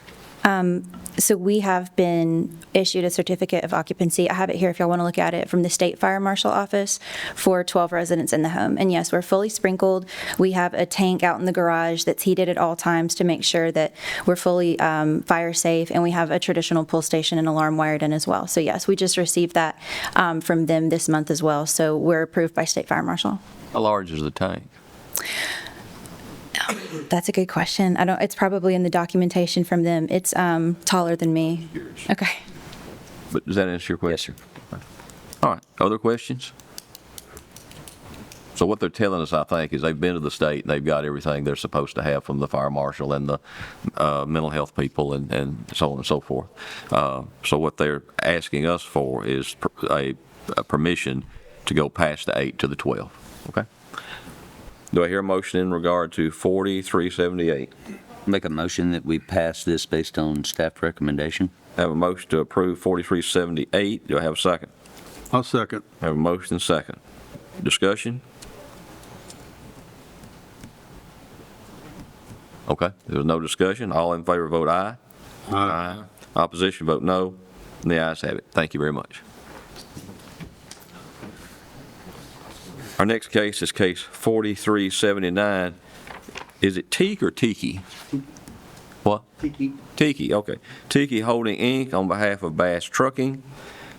So we have been issued a certificate of occupancy. I have it here if y'all want to look at it, from the State Fire Marshal Office for 12 residents in the home. And yes, we're fully sprinkled. We have a tank out in the garage that's heated at all times to make sure that we're fully fire safe. And we have a traditional pull station and alarm wired in as well. So yes, we just received that from them this month as well. So we're approved by State Fire Marshal. How large is the tank? That's a good question. It's probably in the documentation from them. It's taller than me. Okay. But does that answer your question? Yes, sir. All right, other questions? So what they're telling us, I think, is they've been to the state and they've got everything they're supposed to have from the fire marshal and the mental health people and so on and so forth. So what they're asking us for is a permission to go past the 8 to the 12, okay? Do I hear a motion in regard to 4378? Make a motion that we pass this based on staff recommendation. I have a motion to approve 4378. Do I have a second? I'll second. I have a motion and second. Discussion? Okay, there's no discussion. All in favor vote aye. Aye. Opposition vote no. And the ayes have it. Thank you very much. Our next case is case 4379. Is it Teak or Tiki? What? Tiki. Tiki, okay. Tiki Holding, Inc. on behalf of Bass Trucking,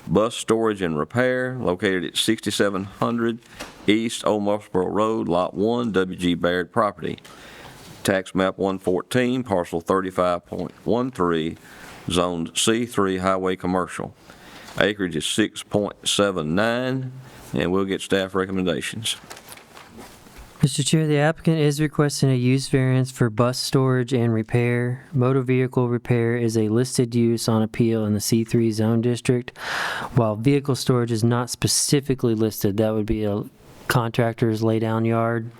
Bus Storage and Repair, located at 6700 East Old Murfreesboro Road, Lot 1, W.G. Baird property. Tax map 114, parcel 35.13, zoned C3 Highway Commercial. Acreage is 6.79. And we'll get staff recommendations. Mr. Chair, the applicant is requesting a use variance for bus storage and repair. Motor vehicle repair is a listed use on appeal in the C3 zone district, while vehicle storage is not specifically listed. That would be a contractor's laydown yard.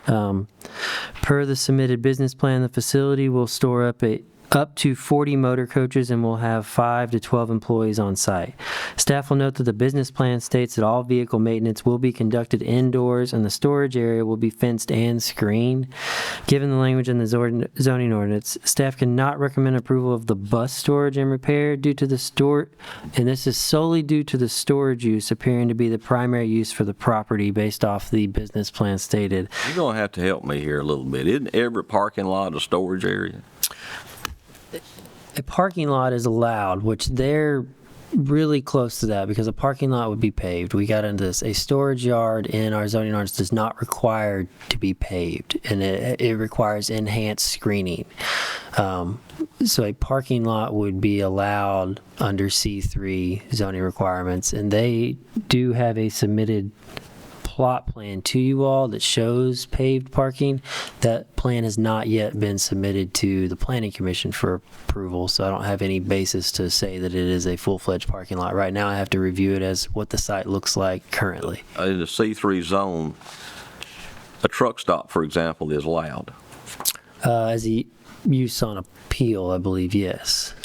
Per the submitted business plan, the facility will store up to 40 motor coaches and will have 5 to 12 employees on site. Staff will note that the business plan states that all vehicle maintenance will be conducted indoors and the storage area will be fenced and screened. Given the language in the zoning ordinance, staff cannot recommend approval of the bus storage and repair due to the and this is solely due to the storage use appearing to be the primary use for the property based off the business plan stated. You're going to have to help me here a little bit. Isn't every parking lot a storage area? A parking lot is allowed, which they're really close to that because a parking lot would be paved. We got into this. A storage yard in our zoning ordinance does not require to be paved, and it requires enhanced screening. So a parking lot would be allowed under C3 zoning requirements, and they do have a submitted plot plan to you all that shows paved parking. That plan has not yet been submitted to the Planning Commission for approval, so I don't have any basis to say that it is a full-fledged parking lot. Right now, I have to review it as what the site looks like currently. In the C3 zone, a truck stop, for example, is allowed. As a use on appeal, I believe, yes.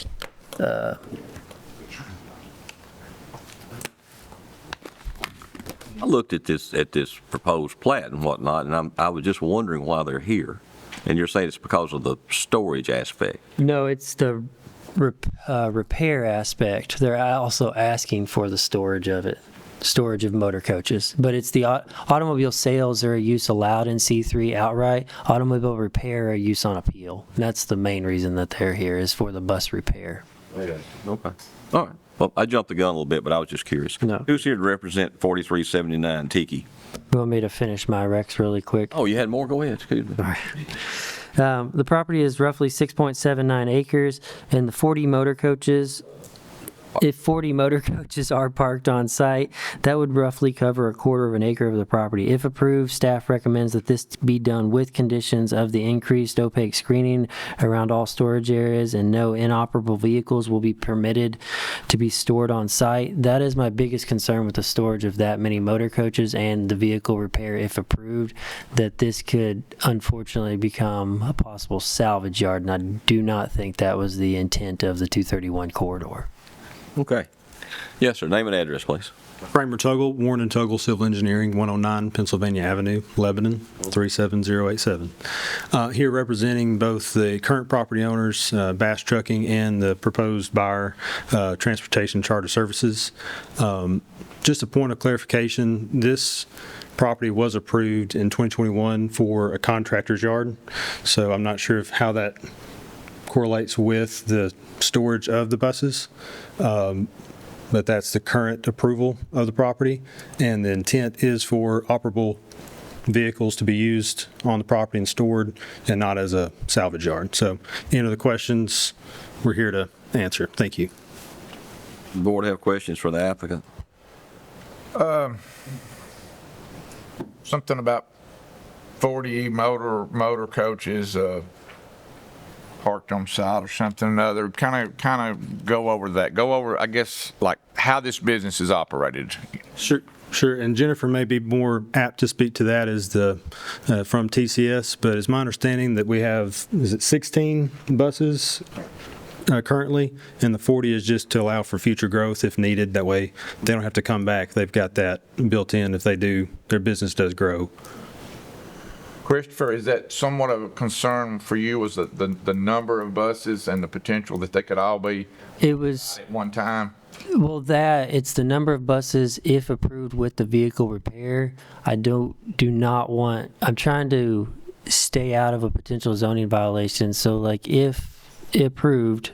I looked at this proposed plat and whatnot, and I was just wondering why they're here. And you're saying it's because of the storage aspect. No, it's the repair aspect. They're also asking for the storage of it, storage of motor coaches. But it's the automobile sales are a use allowed in C3 outright. Automobile repair are a use on appeal. And that's the main reason that they're here, is for the bus repair. Okay. All right. Well, I jumped the gun a little bit, but I was just curious. No. Who's here to represent 4379 Tiki? You want me to finish my recs really quick? Oh, you had more? Go ahead. Excuse me. All right. The property is roughly 6.79 acres, and the 40 motor coaches, if 40 motor coaches are parked on site, that would roughly cover a quarter of an acre of the property. If approved, staff recommends that this be done with conditions of the increased opaque screening around all storage areas, and no inoperable vehicles will be permitted to be stored on site. That is my biggest concern with the storage of that many motor coaches and the vehicle repair, if approved, that this could unfortunately become a possible salvage yard, and I do not think that was the intent of the 231 corridor. Okay. Yes, sir. Name and address, please. Kramer Tuggle, Warren and Tuggle Civil Engineering, 109 Pennsylvania Avenue, Lebanon, 37087. Here representing both the current property owners, Bass Trucking, and the proposed buyer, Transportation Charter Services. Just a point of clarification, this property was approved in 2021 for a contractor's yard, so I'm not sure how that correlates with the storage of the buses. But that's the current approval of the property, and the intent is for operable vehicles to be used on the property and stored, and not as a salvage yard. So any of the questions we're here to answer. Thank you. Board have questions for the applicant? Something about 40 motor coaches parked on site or something or another. Kind of go over that. Go over, I guess, like how this business is operated. Sure. And Jennifer may be more apt to speak to that as the from TCS, but it's my understanding that we have, is it 16 buses currently, and the 40 is just to allow for future growth if needed. That way they don't have to come back. They've got that built in if their business does grow. Christopher, is that somewhat of a concern for you, was the number of buses and the potential that they could all be at one time? Well, it's the number of buses if approved with the vehicle repair. I'm trying to stay out of a potential zoning violation. So like if approved,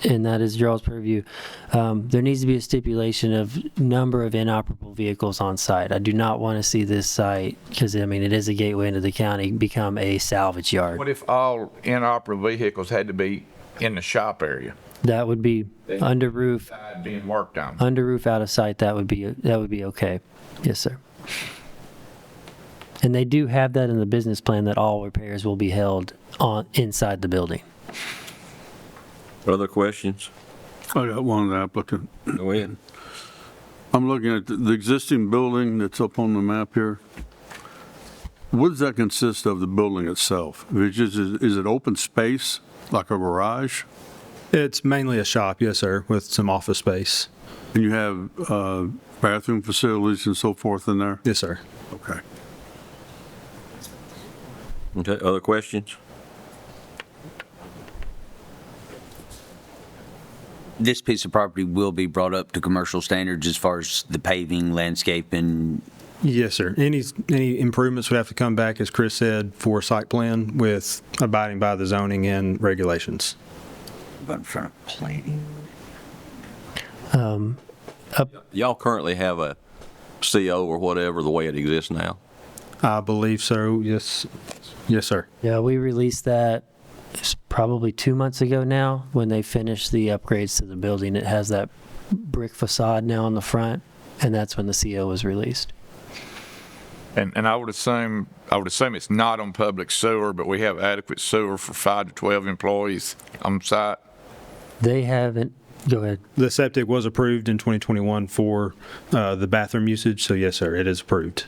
and that is y'all's purview, there needs to be a stipulation of number of inoperable vehicles on site. I do not want to see this site, because I mean it is a gateway into the county, become a salvage yard. What if all inoperable vehicles had to be in the shop area? That would be under roof. Being worked on. Under roof, out of sight. That would be okay. Yes, sir. And they do have that in the business plan, that all repairs will be held inside the building. Other questions? I got one of the applicant. Go ahead. I'm looking at the existing building that's up on the map here. What does that consist of, the building itself? Is it open space, like a garage? It's mainly a shop, yes, sir, with some office space. And you have bathroom facilities and so forth in there? Yes, sir. Okay. Okay, other questions? This piece of property will be brought up to commercial standards as far as the paving, landscaping? Yes, sir. Any improvements would have to come back, as Chris said, for a site plan with abiding by the zoning and regulations. In front of planning. Y'all currently have a CO or whatever, the way it exists now? I believe so, yes. Yes, sir. Yeah, we released that probably 2 months ago now, when they finished the upgrades to the building. It has that brick facade now on the front, and that's when the CO was released. And I would assume it's not on public sewer, but we have adequate sewer for 5 to 12 employees on site. They haven't, go ahead. The septic was approved in 2021 for the bathroom usage, so yes, sir, it is approved.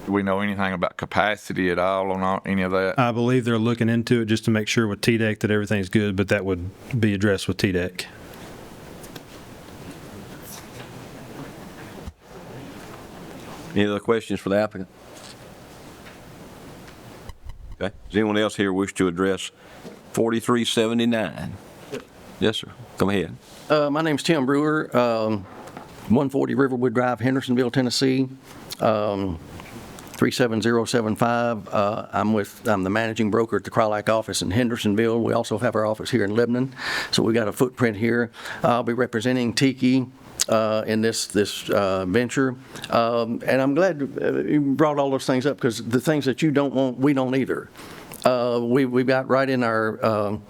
Do we know anything about capacity at all on any of that? I believe they're looking into it just to make sure with TDEC that everything's good, but that would be addressed with TDEC. Any other questions for the applicant? Okay. Does anyone else here wish to address 4379? Yes, sir. Come ahead. My name's Tim Brewer, 140 Riverwood Drive, Hendersonville, Tennessee, 37075. I'm the managing broker at the Crowlike office in Hendersonville. We also have our office here in Lebanon, so we got a footprint here. I'll be representing Tiki in this venture, and I'm glad you brought all those things up, because the things that you don't want, we don't either. We've got right in our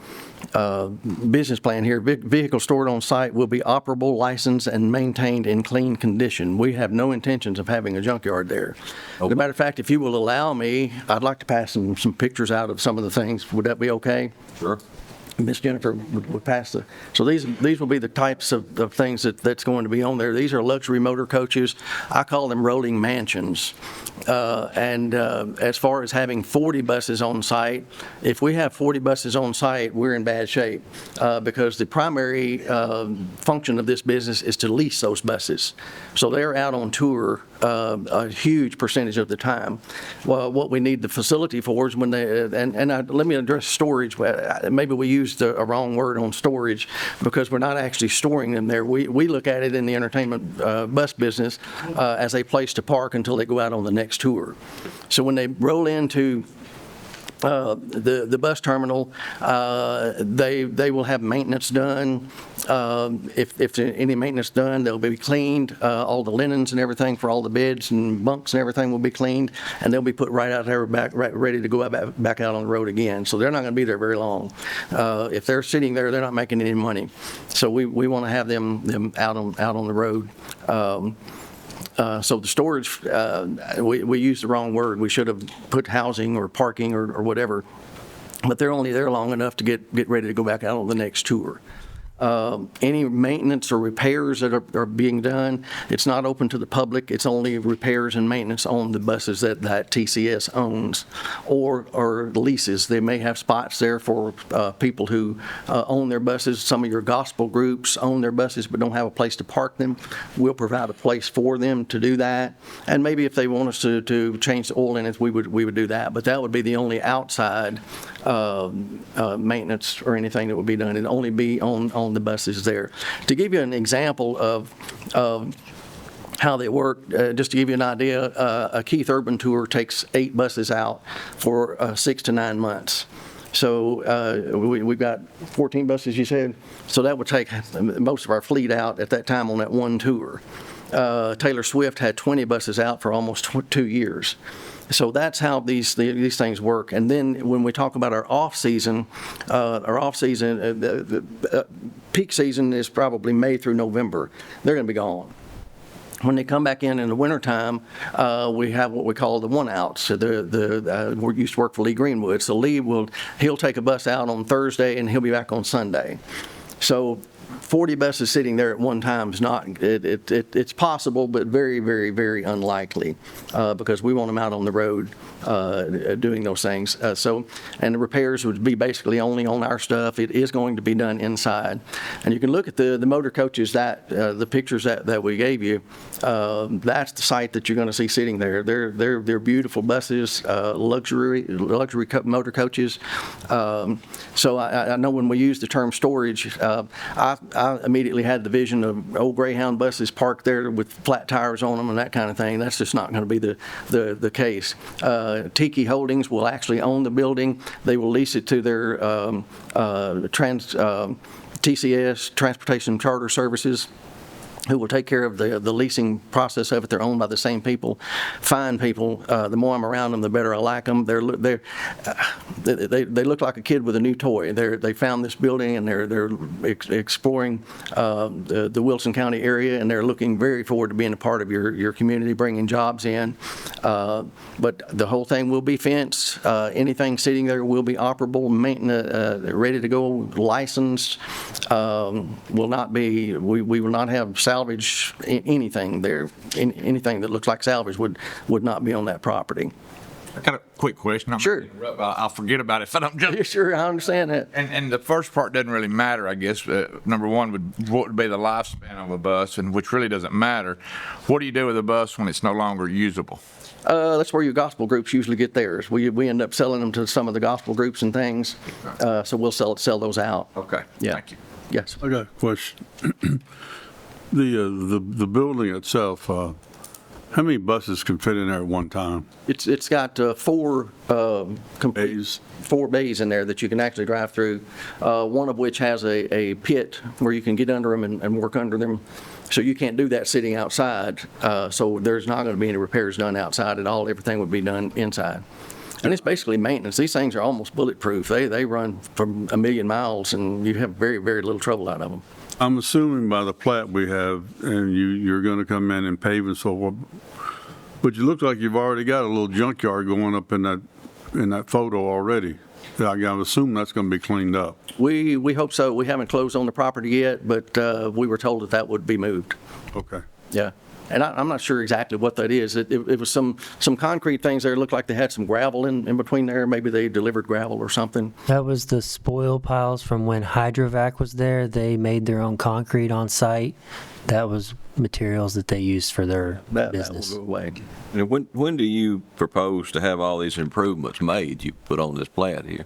business plan here, vehicle stored on site will be operable, licensed, and maintained in clean condition. We have no intentions of having a junkyard there. As a matter of fact, if you will allow me, I'd like to pass some pictures out of some of the things. Would that be okay? Sure. Miss Jennifer would pass the, so these will be the types of things that's going to be on there. These are luxury motor coaches. I call them rolling mansions. As far as having 40 buses on site, if we have 40 buses on site, we're in bad shape, because the primary function of this business is to lease those buses. So they're out on tour a huge percentage of the time. Well, what we need the facility for is when they, let me address storage. Maybe we used a wrong word on storage, because we're not actually storing them there. We look at it in the entertainment bus business as a place to park until they go out on the next tour. So when they roll into the bus terminal, they will have maintenance done. If any maintenance done, they'll be cleaned. All the linens and everything for all the beds and bunks and everything will be cleaned, and they'll be put right out there ready to go back out on the road again. So they're not going to be there very long. If they're sitting there, they're not making any money. So we want to have them out on the road. So the storage, we used the wrong word. We should have put housing or parking or whatever, but they're only there long enough to get ready to go back out on the next tour. Any maintenance or repairs that are being done, it's not open to the public. It's only repairs and maintenance on the buses that TCS owns or leases. They may have spots there for people who own their buses. Some of your gospel groups own their buses but don't have a place to park them. We'll provide a place for them to do that. And maybe if they want us to change the oil in it, we would do that. But that would be the only outside maintenance or anything that would be done. It'd only be on the buses there. To give you an example of how they work, just to give you an idea, a Keith Urban tour takes 8 buses out for 6 to 9 months. So we've got 14 buses, you said? So that would take most of our fleet out at that time on that one tour. Taylor Swift had 20 buses out for almost 2 years. So that's how these things work. And then when we talk about our off season, the peak season is probably May through November. They're going to be gone. When they come back in the wintertime, we have what we call the one-outs. We used to work for Lee Greenwood. So he'll take a bus out on Thursday and he'll be back on Sunday. So 40 buses sitting there at one time is not, it's possible, but very, very, very unlikely, because we want them out on the road doing those things. And the repairs would be basically only on our stuff. It is going to be done inside. And you can look at the motor coaches, the pictures that we gave you. That's the site that you're going to see sitting there. They're beautiful buses, luxury motor coaches. So I know when we use the term storage, I immediately had the vision of old Greyhound buses parked there with flat tires on them and that kind of thing. That's just not going to be the case. Tiki Holdings will actually own the building. They will lease it to their TCS, Transportation Charter Services. who will take care of the leasing process of it. They're owned by the same people, fine people. The more I'm around them, the better I like them. They look like a kid with a new toy. They found this building and they're exploring the Wilson County area, and they're looking very forward to being a part of your community, bringing jobs in. But the whole thing will be fenced. Anything sitting there will be operable, maintenance, ready to go, licensed. Will not be. We will not have salvage anything there. Anything that looks like salvage would not be on that property. I got a quick question. Sure. I'll forget about it if I don't jump. Sure, I understand that. And the first part doesn't really matter, I guess. Number one what would be the lifespan of a bus, and which really doesn't matter. What do you do with a bus when it's no longer usable? That's where your gospel groups usually get theirs. We end up selling them to some of the gospel groups and things. So we'll sell those out. Okay. Yeah. Thank you. Yes. I got a question. The building itself, how many buses can fit in there at one time? It's got four bays in there that you can actually drive through. One of which has a pit where you can get under them and work under them. So you can't do that sitting outside. So there's not going to be any repairs done outside at all. Everything would be done inside. And it's basically maintenance. These things are almost bulletproof. They run for 1 million miles, and you have very, very little trouble out of them. I'm assuming by the plat we have, and you're going to come in and pave and so forth, but you look like you've already got a little junkyard going up in that photo already. I assume that's going to be cleaned up. We hope so. We haven't closed on the property yet, but we were told that would be moved. Okay. Yeah. And I'm not sure exactly what that is. It was some concrete things there. It looked like they had some gravel in between there. Maybe they delivered gravel or something. That was the spoil piles from when Hydrovac was there. They made their own concrete on site. That was materials that they used for their business. That will go away. And when do you propose to have all these improvements made you put on this plat here?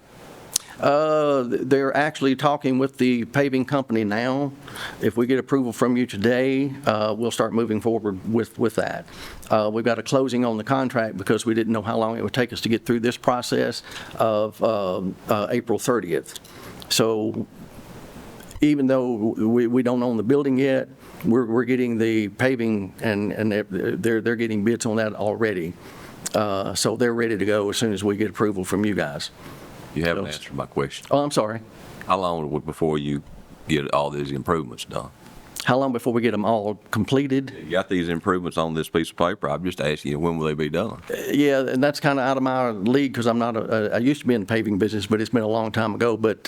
They're actually talking with the paving company now. If we get approval from you today, we'll start moving forward with that. We've got a closing on the contract because we didn't know how long it would take us to get through this process of April 30th. So even though we don't own the building yet, we're getting the paving and they're getting bids on that already. So they're ready to go as soon as we get approval from you guys. You haven't answered my question. Oh, I'm sorry. How long before you get all these improvements done? How long before we get them all completed? You got these improvements on this piece of paper. I'm just asking you, when will they be done? Yeah, and that's kind of out of my league because I'm not I used to be in the paving business, but it's been a long time ago. But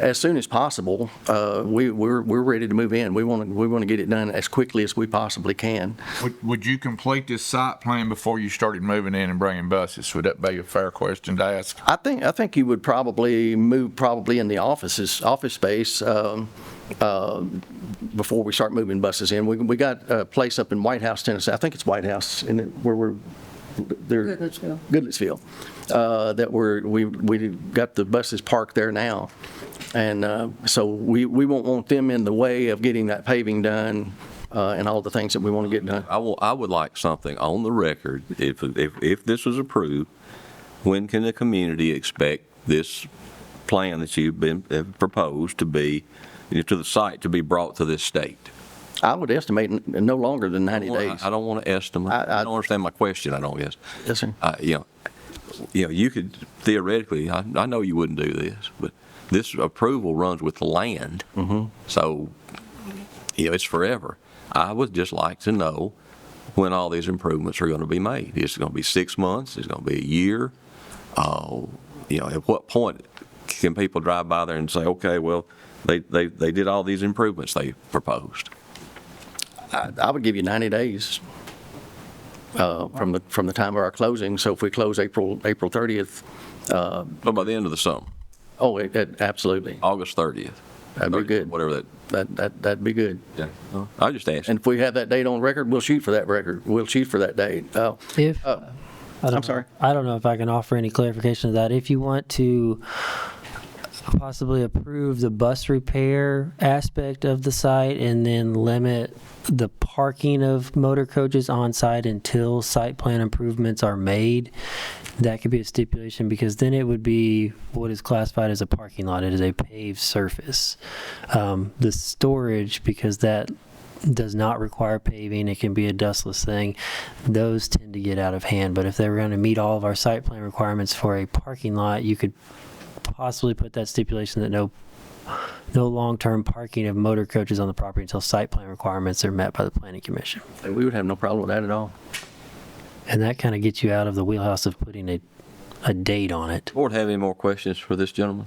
as soon as possible, we're ready to move in. We want to get it done as quickly as we possibly can. Would you complete this site plan before you started moving in and bringing buses? Would that be a fair question to ask? I think you would probably move in the office space. Before we start moving buses in. We got a place up in White House, Tennessee. I think it's White House, where we're there. Goodlettsville. That we got the buses parked there now, and so we won't want them in the way of getting that paving done and all the things that we want to get done. I would like something on the record. If this was approved, when can the community expect this plan that you've been proposed to be to the site to be brought to this state? I would estimate no longer than 90 days. I don't want to estimate. I don't understand my question, I don't guess. Yes, sir. You could theoretically, I know you wouldn't do this, but this approval runs with the land. Mm-hmm. So, it's forever. I would just like to know when all these improvements are going to be made. Is it going to be 6 months? Is it going to be a year? At what point can people drive by there and say, okay, well, they did all these improvements they proposed? I would give you 90 days from the time of our closing. So if we close April 30th. But by the end of the summer? Oh, absolutely. August 30th? That'd be good. Whatever that'd be good. Yeah. I just asked. And if we have that date on record, we'll shoot for that record. We'll shoot for that date. I'm sorry. I don't know if I can offer any clarification to that. If you want to possibly approve the bus repair aspect of the site and then limit the parking of motor coaches on site until site plan improvements are made, that could be a stipulation, because then it would be what is classified as a parking lot. It is a paved surface. The storage, because that does not require paving, it can be a dustless thing, those tend to get out of hand. But if they were going to meet all of our site plan requirements for a parking lot, you could possibly put that stipulation that no long-term parking of motor coaches on the property until site plan requirements are met by the planning commission. We would have no problem with that at all. And that kind of gets you out of the wheelhouse of putting a date on it. Board have any more questions for this gentleman?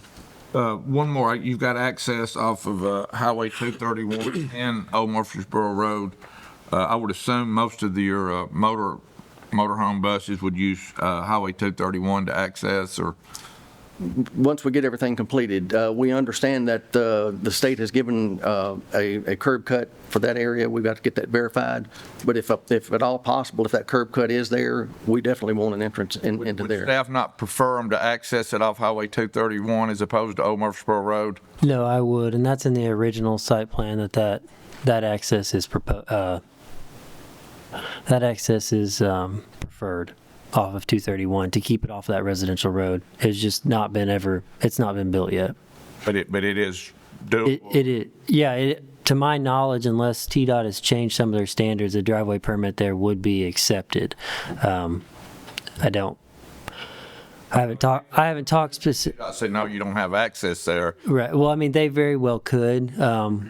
One more, you've got access off of Highway 231 and Old Murfreesboro Road. I would assume most of your motorhome buses would use Highway 231 to access, or? Once we get everything completed, we understand that the state has given a curb cut for that area. We've got to get that verified. But if at all possible, if that curb cut is there, we definitely want an entrance into there. Would staff not prefer them to access it off Highway 231 as opposed to Old Murfreesboro Road? No, I would, and that's in the original site plan that access is preferred off of 231 to keep it off that residential road. It's just not been built yet. But it is doable. To my knowledge, unless TDOT has changed some of their standards, a driveway permit there would be accepted. I haven't talked specific. I say no, you don't have access there. Right. Well, I mean, they very well could.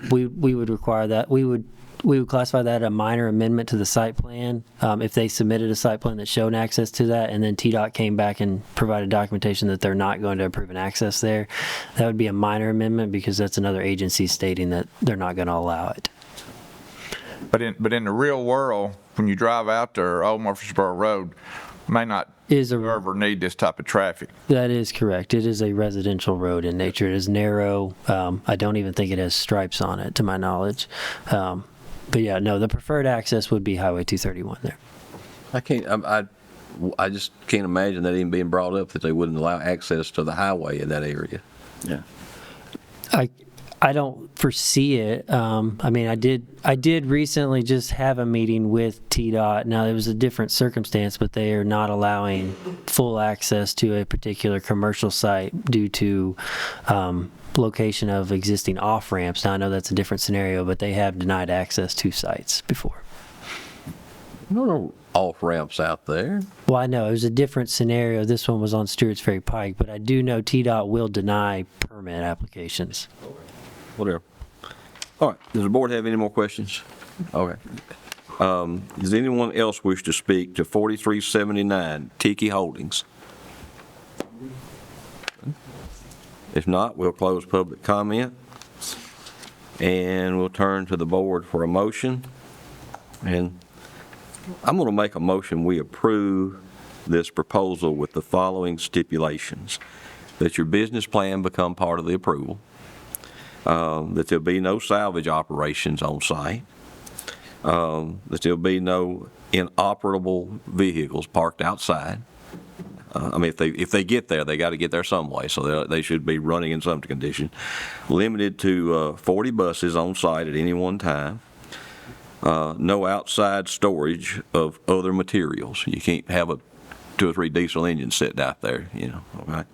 We would require that. We would classify that a minor amendment to the site plan. If they submitted a site plan that showed access to that, and then TDOT came back and provided documentation that they're not going to approve an access there, that would be a minor amendment because that's another agency stating that they're not going to allow it. But in the real world, when you drive out there, Old Murfreesboro Road may not ever need this type of traffic. That is correct. It is a residential road in nature. It is narrow. I don't even think it has stripes on it, to my knowledge. But yeah, no, the preferred access would be Highway 231 there. I just can't imagine that even being brought up that they wouldn't allow access to the highway in that area. Yeah. I don't foresee it. I mean, I did recently just have a meeting with TDOT. Now, it was a different circumstance, but they are not allowing full access to a particular commercial site due to location of existing off-ramps. Now, I know that's a different scenario, but they have denied access to sites before. No off-ramps out there. Well, I know it was a different scenario. This one was on Stewart's Ferry Pike, but I do know TDOT will deny permit applications. Whatever. All right. Does the board have any more questions? Okay. Does anyone else wish to speak to 4379 Tiki Holdings? If not, we'll close public comment and we'll turn to the board for a motion. And I'm going to make a motion we approve this proposal with the following stipulations: that your business plan become part of the approval, that there'll be no salvage operations on site, that there'll be no inoperable vehicles parked outside. I mean, if they get there, they got to get there some way, so they should be running in some condition. Limited to 40 buses on site at any one time. No outside storage of other materials. You can't have 2 or 3 diesel engines sitting out there, okay?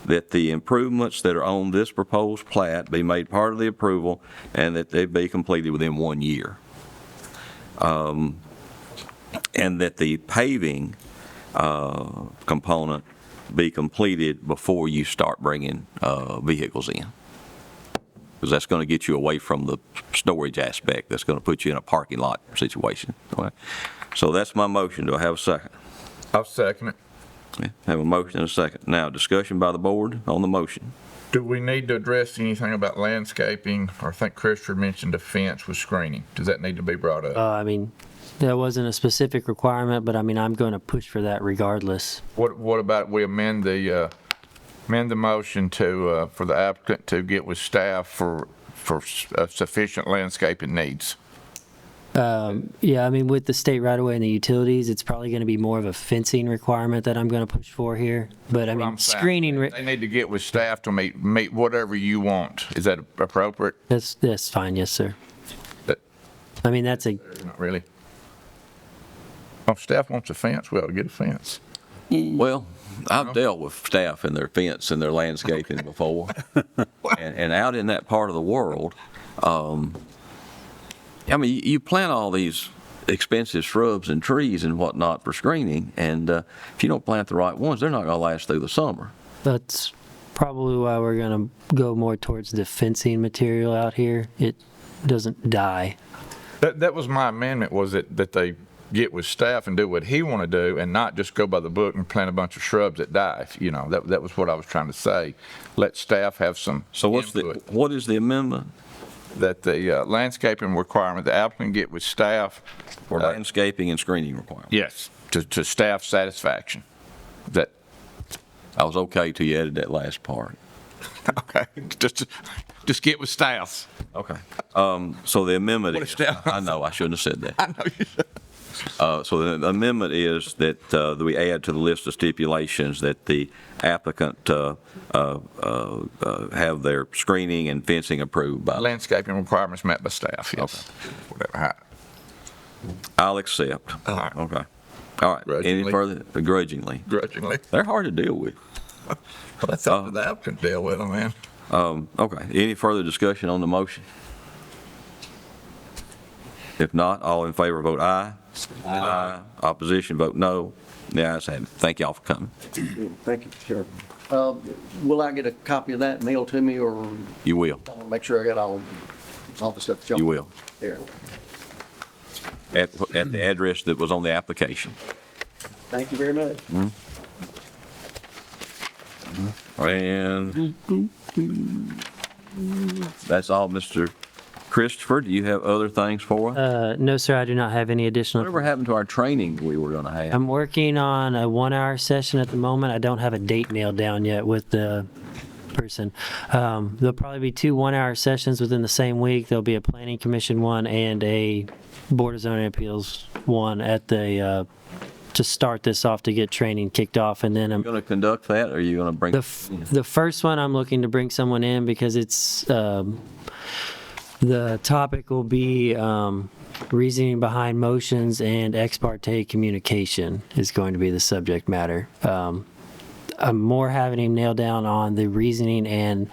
That the improvements that are on this proposed plat be made part of the approval and that they be completed within 1 year. And that the paving component be completed before you start bringing vehicles in, because that's going to get you away from the storage aspect. That's going to put you in a parking lot situation. Okay? So that's my motion. Do I have a second? I'll second it. Okay. Have a motion and a second. Now, discussion by the board on the motion. Do we need to address anything about landscaping? Or I think Christopher mentioned a fence with screening. Does that need to be brought up? I mean, that wasn't a specific requirement, but I mean, I'm going to push for that regardless. What about we amend the motion to for the applicant to get with staff for sufficient landscaping needs? Yeah, I mean, with the state right-of-way and the utilities, it's probably going to be more of a fencing requirement that I'm going to push for here. But I mean, screening. They need to get with staff to meet whatever you want. Is that appropriate? That's fine, yes, sir. I mean, that's not really. If staff wants a fence, we ought to get a fence. Well, I've dealt with staff and their fence and their landscaping before. And out in that part of the world, I mean, you plant all these expensive shrubs and trees and whatnot for screening, and if you don't plant the right ones, they're not going to last through the summer. That's probably why we're going to go more towards the fencing material out here. It doesn't die. That was my amendment, was that they get with staff and do what he want to do and not just go by the book and plant a bunch of shrubs that die. You know, that was what I was trying to say. Let staff have some So input. what is the amendment? That the landscaping requirement, the applicant get with staff. For landscaping and screening requirements? Yes, to staff satisfaction. That. I was okay till you added that last part. Okay, just get with staff. Okay. So the amendment What is, is that? I know, I shouldn't have said that. I know you said. So the amendment is that we add to the list of stipulations that the applicant have their screening and fencing approved by. Landscaping requirements met by staff, yes. Whatever. I'll accept. All right. Okay. All right. Any Grudgingly. further? Begrudgingly. Grudgingly. They're hard to deal with. Well, that's up to the applicant to deal with them, man. Okay. Any further discussion on the motion? If not, all in favor vote aye. Aye. Opposition vote no. The ayes have it. Thank y'all for coming. Thank you, Sheriff. Will I get a copy of that mailed to me, or You will. I'll make sure I got all the stuff? You will. There. At the address that was on the application. Thank you very much. And that's all, Mr. Christopher. Do you have other things for us? No, sir, I do not have any additional. Whatever happened to our training we were going to have? I'm working on a 1-hour session at the moment. I don't have a date nailed down yet with the person. There'll probably be 2 1-hour sessions within the same week. There'll be a planning commission one and a Board of Zoning Appeals one at the, to start this off, to get training kicked off. And then I'm Going to conduct that, or are you going to bring? the first one, I'm looking to bring someone in because it's, the topic will be reasoning behind motions, and ex parte communication is going to be the subject matter. I'm more having him nail down on the reasoning and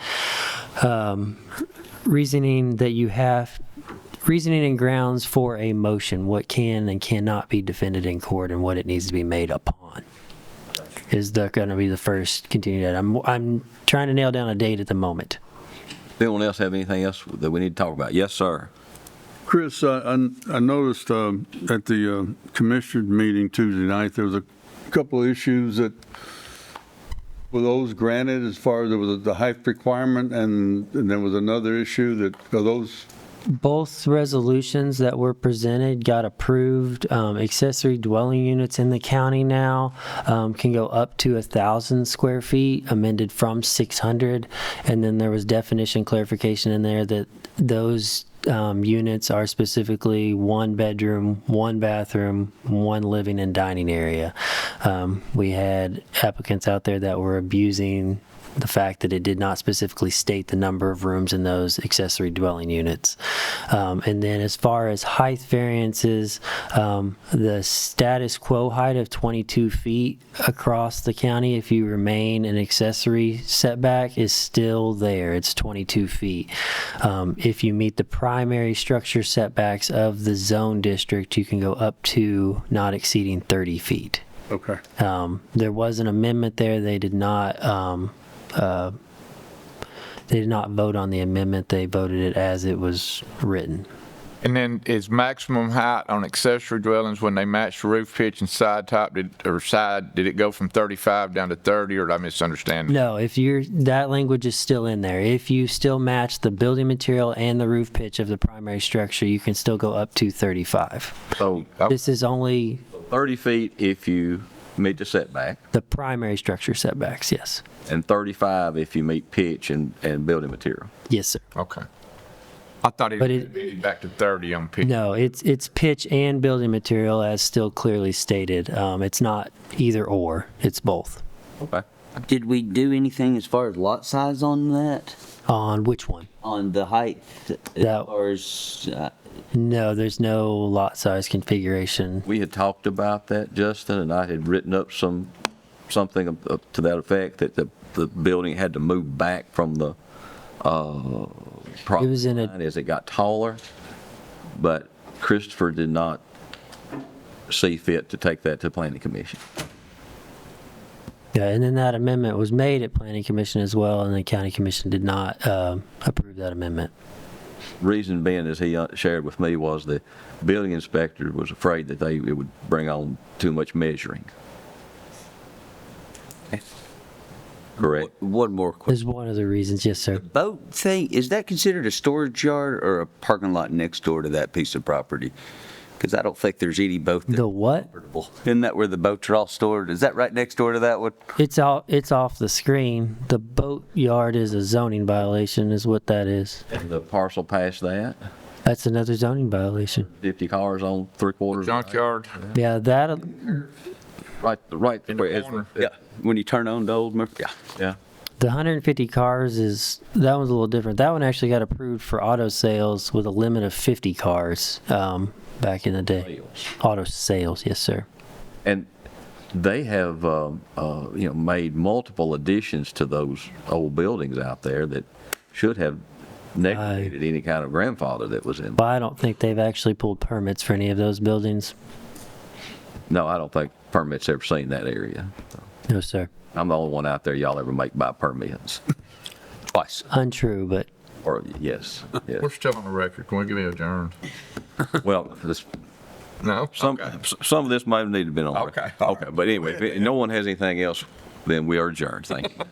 reasoning that you have, reasoning and grounds for a motion, what can and cannot be defended in court and what it needs to be made upon. Is that going to be the first continued? I'm trying to nail down a date at the moment. Anyone else have anything else that we need to talk about? Yes, sir. Chris, I noticed at the commissioner meeting Tuesday night, there was a couple of issues that were those granted, as far as there was the height requirement, and there was another issue that, are those? Both resolutions that were presented got approved. Accessory dwelling units in the county now can go up to 1,000 square feet, amended from 600. And then there was definition clarification in there that those units are specifically 1 bedroom, 1 bathroom, 1 living and dining area. We had applicants out there that were abusing the fact that it did not specifically state the number of rooms in those accessory dwelling units. And then as far as height variances, the status quo height of 22 feet across the county, if you remain an accessory setback, is still there. It's 22 feet. If you meet the primary structure setbacks of the zone district, you can go up to not exceeding 30 feet. Okay. There was an amendment there. They did not vote on the amendment. They voted it as it was written. And then is maximum height on accessory dwellings when they match the roof pitch and side top, did it go from 35 down to 30, or did I misunderstand? No, that language is still in there. If you still match the building material and the roof pitch of the primary structure, you can still go up to 35. So This is only 30 feet if you meet the setback, the primary structure setbacks, yes. and 35 if you meet pitch and building material. Yes, sir. Okay. I thought But it would back to 30 on pitch. No, it's pitch and building material as still clearly stated. It's not either or, it's both. Okay. Did we do anything as far as lot size on that? On which one? On the height, as far as, No, there's no lot size configuration. We had talked about that, Justin, and I had written up something up to that effect, that the building had to move back from the property It was in line as it got taller. but Christopher did not see fit to take that to Planning Commission. Yeah, and then that amendment was made at Planning Commission as well, and the County Commission did not approve that amendment. Reason being, as he shared with me, was the building inspector was afraid that it would bring on too much measuring. Correct. One more question. Is one of the reasons, yes, sir. Boat thing, is that considered a storage yard or a parking lot next door to that piece of property? Because I don't think there's any boat there. The what? Isn't that where the boats are all stored? Is that right next door to that one? It's off the screen. The boat yard is a zoning violation, is what that is. And the parcel past that, That's another zoning violation. 50 cars on 3/4. Junkyard. Yeah, that, Right where it's, Yeah, when you turn on the old, yeah. yeah. the 150 cars that one's a little different. That one actually got approved for auto sales with a limit of 50 cars back in the day. Auto sales, yes, sir. And they have, made multiple additions to those old buildings out there that should have negated any kind of grandfather that was in. But I don't think they've actually pulled permits for any of those buildings. No, I don't think permits ever seen that area. No, sir. I'm the only one out there y'all ever make by permits. Twice. Untrue, but Or, yes. We're still on the record. Can we get adjourned? Well, No? some of this might need to have been on. Okay. Okay, but anyway, if no one has anything else, then we are adjourned. Thank you.